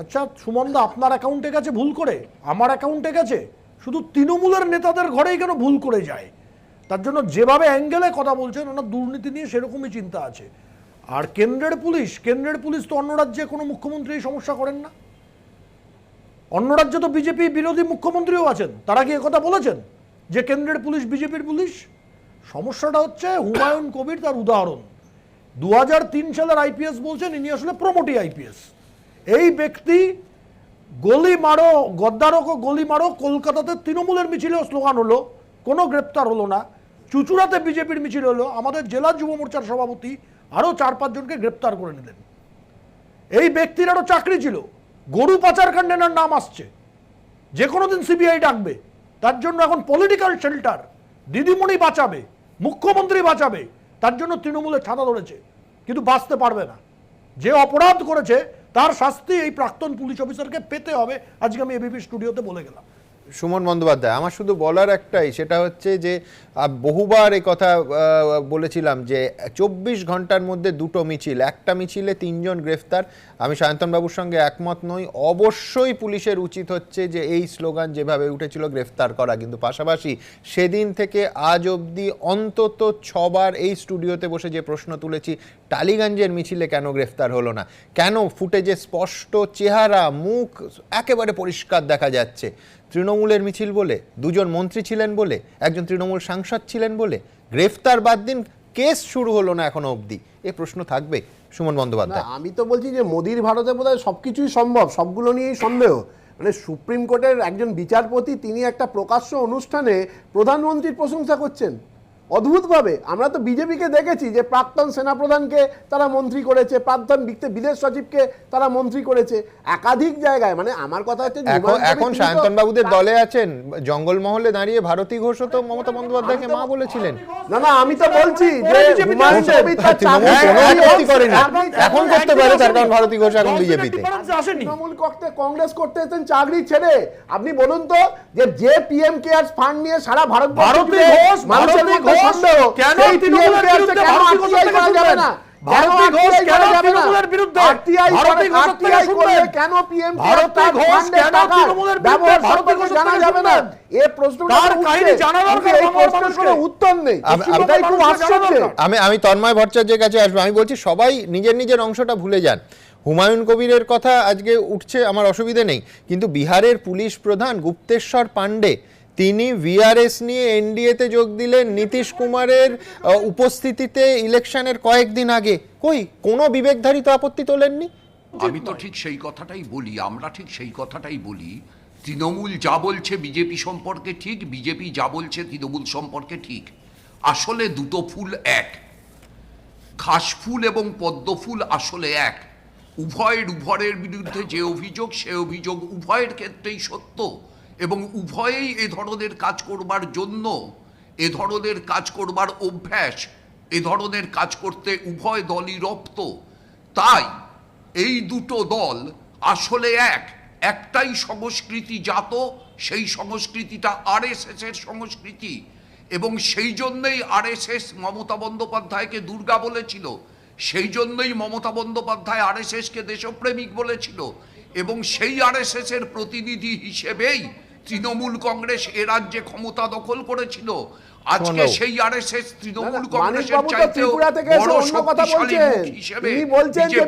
আচ্ছা সুমনদা, আপনার অ্যাকাউন্টে গেছে ভুল করে, আমার অ্যাকাউন্টে গেছে, শুধু তৃণমূলের নেতাদের ঘরেই কেন ভুল করে যায়? তার জন্য যেভাবে অ্যাঙ্গেলে কথা বলছেন, ওনার দুর্নীতি নিয়ে সেরকমই চিন্তা আছে। আর কেন্দ্রের পুলিশ তো অন্য রাজ্যে কোনো মুখ্যমন্ত্রী এই সমস্যা করেন না। অন্য রাজ্যে তো বিজেপি বিরোধী মুখ্যমন্ত্রীও আছেন, তারা কি কথা বলেছেন যে কেন্দ্রের পুলিশ বিজেপির পুলিশ? সমস্যাটা হচ্ছে হুমায়ুন কবির তার উদাহরণ। 2003 সালের আইপিএস বলছেন ইনি আসলে প্রমোটি আইপিএস। এই ব্যক্তি গলি মারো, গদ্দারক গলি মারো, কলকাতাতে তৃণমূলের মিছিলেও স্লোগান হলো, কোনো গ্রেপ্তার হলো না। চুচুড়াতে বিজেপির মিছিল হলো, আমাদের জেলা যুব মোর্চার সভাপতি আরও 4-5 জনকে গ্রেপ্তার করে নিলেন। এই ব্যক্তির আরও চাকরি ছিল, গরু পাচার কাণ্ডে নাম আসছে, যে কোনো দিন সিবিআই ডাকবে। তার জন্য এখন পলিটিক্যাল শেল্টার, দিদিমণি বাঁচাবে, মুখ্যমন্ত্রী বাঁচাবে, তার জন্য তৃণমূলের ছাতা ধরেছে, কিন্তু বাঁচতে পারবে না। যে অপরাধ করেছে তার শাস্তি এই প্রাক্তন পুলিশ অফিসারকে পেতে হবে। আজকে আমি এবিপি স্টুডিওতে বলে গেলাম। সুমন বন্দ্যোপাধ্যায়, আমার শুধু বলার একটাই, সেটা হচ্ছে যে বহুবার এই কথা বলেছিলাম যে 24 ঘন্টার মধ্যে 2টো মিছিল, একটা মিছিলে 3 জন গ্রেফতার। আমি সায়ন্তনবাবুর সঙ্গে একমত নই। অবশ্যই পুলিশের উচিত হচ্ছে যে এই স্লোগান যেভাবে উঠেছিল গ্রেফতার করা, কিন্তু পাশাপাশি সেদিন থেকে আজ অবধি অন্তত 6 বার এই স্টুডিওতে বসে যে প্রশ্ন তুলেছি, টালিগঞ্জের মিছিলে কেন গ্রেফতার হলো না, কেন ফুটেজে স্পষ্ট চেহারা মুখ একেবারে পরিষ্কার দেখা যাচ্ছে, তৃণমূলের মিছিল বলে, 2 জন মন্ত্রী ছিলেন বলে, একজন তৃণমূল সাংসদ ছিলেন বলে গ্রেফতার বাদ দিন, কেস শুরু হলো না এখনো অবধি? এই প্রশ্ন থাকবে সুমন বন্দ্যোপাধ্যায়। আমি তো বলছি যে মোদির ভারতে বোধহয় সবকিছুই সম্ভব, সবগুলো নিয়েই সন্দেহ। মানে সুপ্রিম কোর্টের একজন বিচারপতি তিনি একটা প্রকাশ্য অনুষ্ঠানে প্রধানমন্ত্রীর প্রশংসা করছেন, অদ্ভুতভাবে আমরা তো বিজেপিকে দেখেছি যে প্রাক্তন সেনাপ্রধানকে তারা মন্ত্রী করেছে, প্রাক্তন বিদেশ সচিবকে তারা মন্ত্রী করেছে একাধিক জায়গায়। মানে আমার কথা হচ্ছে এখন সায়ন্তন বাবুদের দলে আছেন, জঙ্গলমহলে দাঁড়িয়ে ভারতী ঘোষ তো মমতা বন্দ্যোপাধ্যায়কে মা বলেছিলেন। না আমি তো বলছি যে এখন করতে পারে, তার কারণ ভারতী ঘোষ এখন বিজেপিতে। তৃণমূল কংগ্রেস করতে এসেছেন চাকরি ছেড়ে। আপনি বলুন তো যে পিএম কেয়ারস ফান্ড নিয়ে সারা ভারতবর্ষে মানুষের মধ্যে সন্দেহ, কেন তৃণমূলের বিরুদ্ধে আরটিআই করা যাবে না? আমি তন্ময় ভট্টাচার্যের কাছে আসবো। আমি বলছি সবাই নিজের নিজের অংশটা ভুলে যান। হুমায়ুন কবিরের কথা আজকে উঠছে, আমার অসুবিধে নেই, কিন্তু বিহারের পুলিশ প্রধান গুপ্তেশ্বর পান্ডে তিনি ভিআরএস নিয়ে এনডিএতে যোগ দিলেন নীতিশ কুমারের উপস্থিতিতে ইলেকশনের কয়েকদিন আগে। কই কোনো বিবেকধারী তো আপত্তি তোলেননি? আমি তো ঠিক সেই কথাটাই বলি, আমরা ঠিক সেই কথাটাই বলি। তৃণমূল যা বলছে বিজেপি সম্পর্কে ঠিক, বিজেপি যা বলছে তৃণমূল সম্পর্কে ঠিক। আসলে দুটো ফুল এক, ঘাস ফুল এবং পদ্ম ফুল আসলে এক। উভয়ের বিরুদ্ধে যে অভিযোগ, সে অভিযোগ উভয়ের ক্ষেত্রেই সত্য এবং উভয়েই এ ধরনের কাজ করবার জন্য, এ ধরনের কাজ করবার অভ্যাস, এ ধরনের কাজ করতে উভয় দলই রপ্ত। তাই এই দুটো দল আসলে একটাই সংস্কৃতি জাত, সেই সংস্কৃতিটা আরএসএস এর সংস্কৃতি এবং সেই জন্যই আরএসএস মমতা বন্দ্যোপাধ্যায়কে দুর্গা বলেছিল, সেই জন্যই মমতা বন্দ্যোপাধ্যায় আরএসএসকে দেশপ্রেমিক বলেছিল এবং সেই আরএসএস এর প্রতিনিধি হিসেবেই তৃণমূল কংগ্রেস এ রাজ্যে ক্ষমতা দখল করেছিল। আজকে সেই আরএসএস তৃণমূল কংগ্রেসের চাইতেও বড় শক্তিশালী মুখ হিসেবে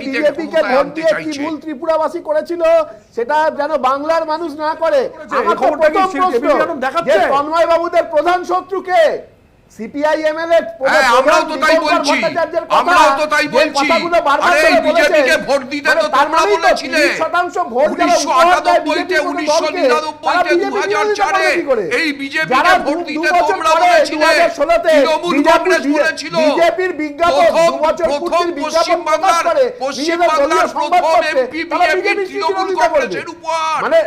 বিজেপিকে ভোট দিয়ে কি ভুল ত্রিপুরাবাসী করেছিল সেটা যেন বাংলার মানুষ না করে। আমার প্রথম প্রশ্ন, যে তন্ময় বাবুদের প্রধান শত্রুকে সিপিআইএমএল এর আমরাও তো তাই বলছি, আরে বিজেপিকে ভোট দিতে তো তোমরা বলেছিলে 1998-তে 1999-তে 2004-এ এই বিজেপিকে ভোট দিতে তোমরা বলেছিলে, তৃণমূল কংগ্রেস বলেছিল বিজেপির বিজ্ঞাপন 2 বছর পূর্তির বিজ্ঞাপন প্রকাশ করে পশ্চিমবাংলার প্রথম এমপি বিজেপি তৃণমূল কংগ্রেসের উপর। মানে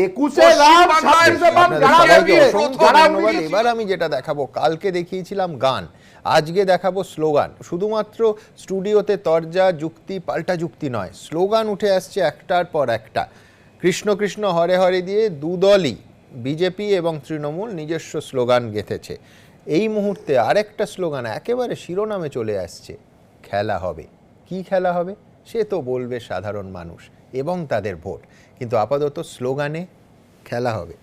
21 রাত 26 রাত এবার আমি যেটা দেখাবো, কালকে দেখিয়েছিলাম গান, আজকে দেখাবো স্লোগান। শুধুমাত্র স্টুডিওতে তরজা যুক্তি পাল্টা যুক্তি নয়, স্লোগান উঠে আসছে একটার পর একটা। কৃষ্ণ কৃষ্ণ হরে হরে দিয়ে দুদলই বিজেপি এবং তৃণমূল নিজস্ব স্লোগান গেঁথেছে। এই মুহূর্তে আরেকটা স্লোগান একেবারে শিরোনামে চলে আসছে, খেলা হবে। কি খেলা হবে সে তো বলবে সাধারণ মানুষ এবং তাদের ভোট, কিন্তু আপাতত স্লোগানে খেলা হবে।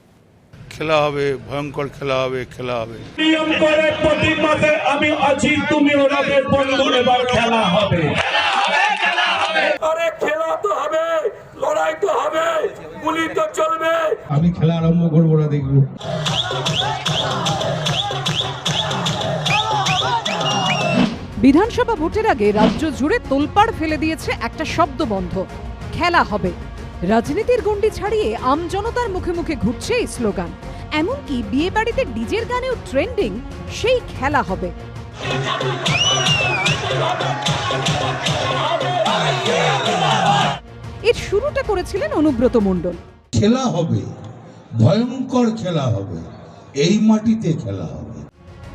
খেলা হবে, ভয়ঙ্কর খেলা হবে, খেলা হবে। নিয়ম করে প্রতি মাসে আমি আছি, তুমি ওনাদের বন্ধু, এবার খেলা হবে। আরে খেলা তো হবে, লড়াই তো হবে, গুলি তো চলবে। আমি খেলা আরম্ভ করবো না, দেখবো। বিধানসভা ভোটের আগে রাজ্য জুড়ে তোলপাড় ফেলে দিয়েছে একটা শব্দবন্ধ, খেলা হবে। রাজনীতির গণ্ডি ছাড়িয়ে আমজনতার মুখে মুখে ঘুরছে এই স্লোগান। এমনকি বিয়ে বাড়িতে ডিজের গানেও ট্রেন্ডিং সেই খেলা হবে। এর শুরুটা করেছিলেন অনুব্রত মণ্ডল। খেলা হবে, ভয়ঙ্কর খেলা হবে, এই মাটিতে খেলা হবে।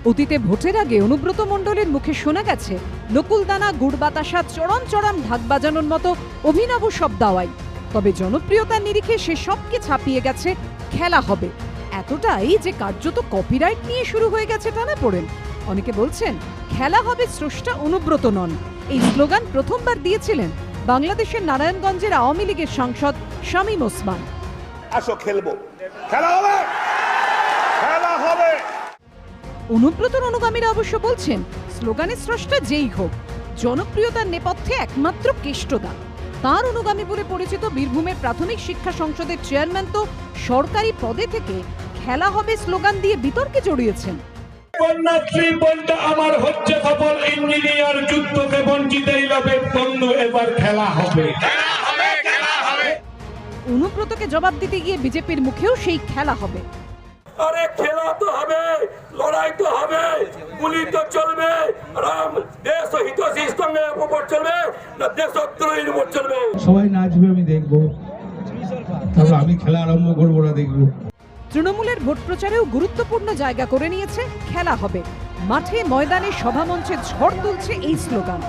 অতীতে ভোটের আগে অনুব্রত মণ্ডলের মুখে শোনা গেছে নকুলদানা, গুড় বাতাসা, চড়ম চড়ম ঢাক বাজানোর মতো অভিনব সব দাওয়াই। তবে জনপ্রিয়তার নিরিখে সে সবকে ছাপিয়ে গেছে খেলা হবে, এতটাই যে কার্যত কপিরাইট নিয়ে শুরু হয়ে গেছে টানাপোড়েন। অনেকে বলছেন খেলা হবে স্রষ্টা অনুব্রত নন। এই স্লোগান প্রথমবার দিয়েছিলেন বাংলাদেশের নারায়ণগঞ্জের আওয়ামী লীগের সাংসদ শামীম ওসমান। আসো খেলবো, খেলা হবে, খেলা হবে। অনুব্রতর অনুগামীরা অবশ্য বলছেন স্লোগানের স্রষ্টা যেই হোক, জনপ্রিয়তার নেপথ্যে একমাত্র কেষ্টদা। তার অনুগামী বলে পরিচিত বীরভূমের প্রাথমিক শিক্ষা সংসদের চেয়ারম্যান তো সরকারি পদে থেকে খেলা হবে স্লোগান দিয়ে বিতর্কে জড়িয়েছেন। কন্যাশ্রী বলটা আমার হচ্ছে সফল, ইঞ্জিনিয়ার যুদ্ধকে বঞ্চিতই লবে বন্ধু, এবার খেলা হবে। অনুব্রতকে জবাব দিতে গিয়ে বিজেপির মুখেও সেই খেলা হবে। আরে খেলা তো হবে, লড়াই তো হবে, গুলি তো চলবে, দেশ হিতৈষীর সঙ্গে উপর চলবে না দেশদ্রোহীর উপর চলবে। সবাই নাচবে, আমি দেখবো, তারপর আমি খেলা আরম্ভ করবো, ওরা দেখবো। তৃণমূলের ভোট প্রচারেও গুরুত্বপূর্ণ জায়গা করে নিয়েছে খেলা হবে। মাঠে ময়দানে সভামঞ্চে ঝড় তুলছে এই স্লোগান।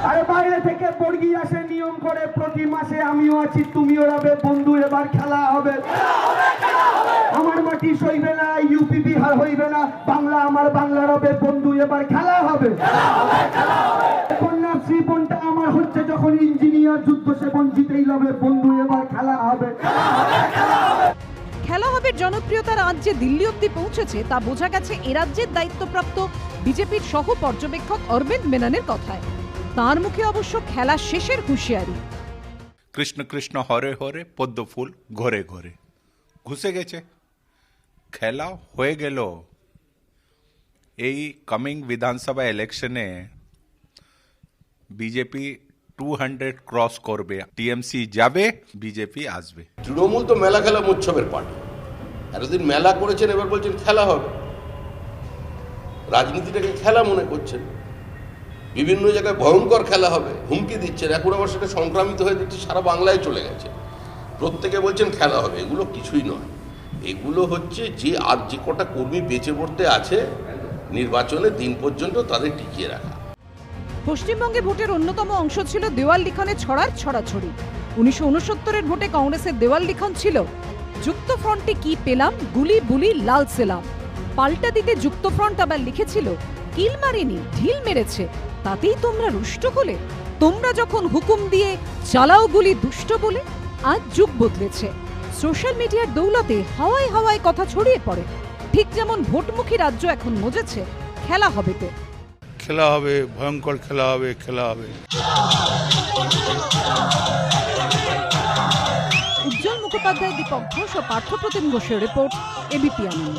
আরে বাইরে থেকে বর্গি আসে নিয়ম করে প্রতি মাসে আমিও আছি তুমিও রবে বন্ধু, এবার খেলা হবে। আমার মাটি সইবে না, ইউপি বিহার হইবে না, বাংলা আমার বাংলা রবে বন্ধু, এবার খেলা হবে। কন্যাশ্রী বোনটা আমার হচ্ছে যখন ইঞ্জিনিয়ার, যুদ্ধ সে বঞ্চিতেই লবে বন্ধু, এবার খেলা হবে। খেলা হবে জনপ্রিয়তার আজ যে দিল্লি অব্দি পৌঁছেছে তা বোঝা গেছে এ রাজ্যের দায়িত্বপ্রাপ্ত বিজেপির সহ পর্যবেক্ষক অরবিন্দ মেননের কথায়। তার মুখে অবশ্য খেলা শেষের হুঁশিয়ারি। কৃষ্ণ কৃষ্ণ হরে হরে পদ্ম ফুল ঘরে ঘরে ঘুষে গেছে, খেলা হয়ে গেল। এই কামিং বিধানসভা ইলেকশনে বিজেপি 200 ক্রস করবে, টিএমসি যাবে, বিজেপি আসবে। তৃণমূল তো মেলা খেলা উৎসবের পার্টি, এতদিন মেলা করেছেন, এবার বলছেন খেলা হবে। রাজনীতিটাকে খেলা মনে করছেন, বিভিন্ন জায়গায় ভয়ঙ্কর খেলা হবে হুমকি দিচ্ছেন, এখন আবার সেটা সংক্রামিত হয়ে যাচ্ছে, সারা বাংলায় চলে গেছে। প্রত্যেকে বলছেন খেলা হবে, এগুলো কিছুই নয়। এগুলো হচ্ছে যে আর যে কটা কর্মী বেঁচে পড়তে আছে নির্বাচনের দিন পর্যন্ত তাদের টিকিয়ে রাখা। পশ্চিমবঙ্গে ভোটের অন্যতম অংশ ছিল দেওয়াল লিখনে ছড়ার ছড়াছড়ি। 1969-এর ভোটে কংগ্রেসের দেওয়াল লিখন ছিল যুক্ত ফ্রন্টে কি পেলাম, গুলি বুলি লাল সেলাম। পাল্টা দিতে যুক্ত ফ্রন্ট আবার লিখেছিল কিল মারিনি ঢিল মেরেছে, তাতেই তোমরা রুষ্ট হলে, তোমরা যখন হুকুম দিয়ে চালাও গুলি দুষ্ট বলে। আজ যুগ বদলেছে, সোশ্যাল মিডিয়ার দৌলতে হাওয়ায় হাওয়ায় কথা ছড়িয়ে পড়ে। ঠিক যেমন ভোটমুখী রাজ্য এখন মজেছে খেলা হবেতে। খেলা হবে, ভয়ঙ্কর খেলা হবে, খেলা হবে। উজ্জ্বল মুখোপাধ্যায়, দীপক ঘোষ ও পার্থপ্রতিম ঘোষের রিপোর্ট, এবিপি আনন্দ।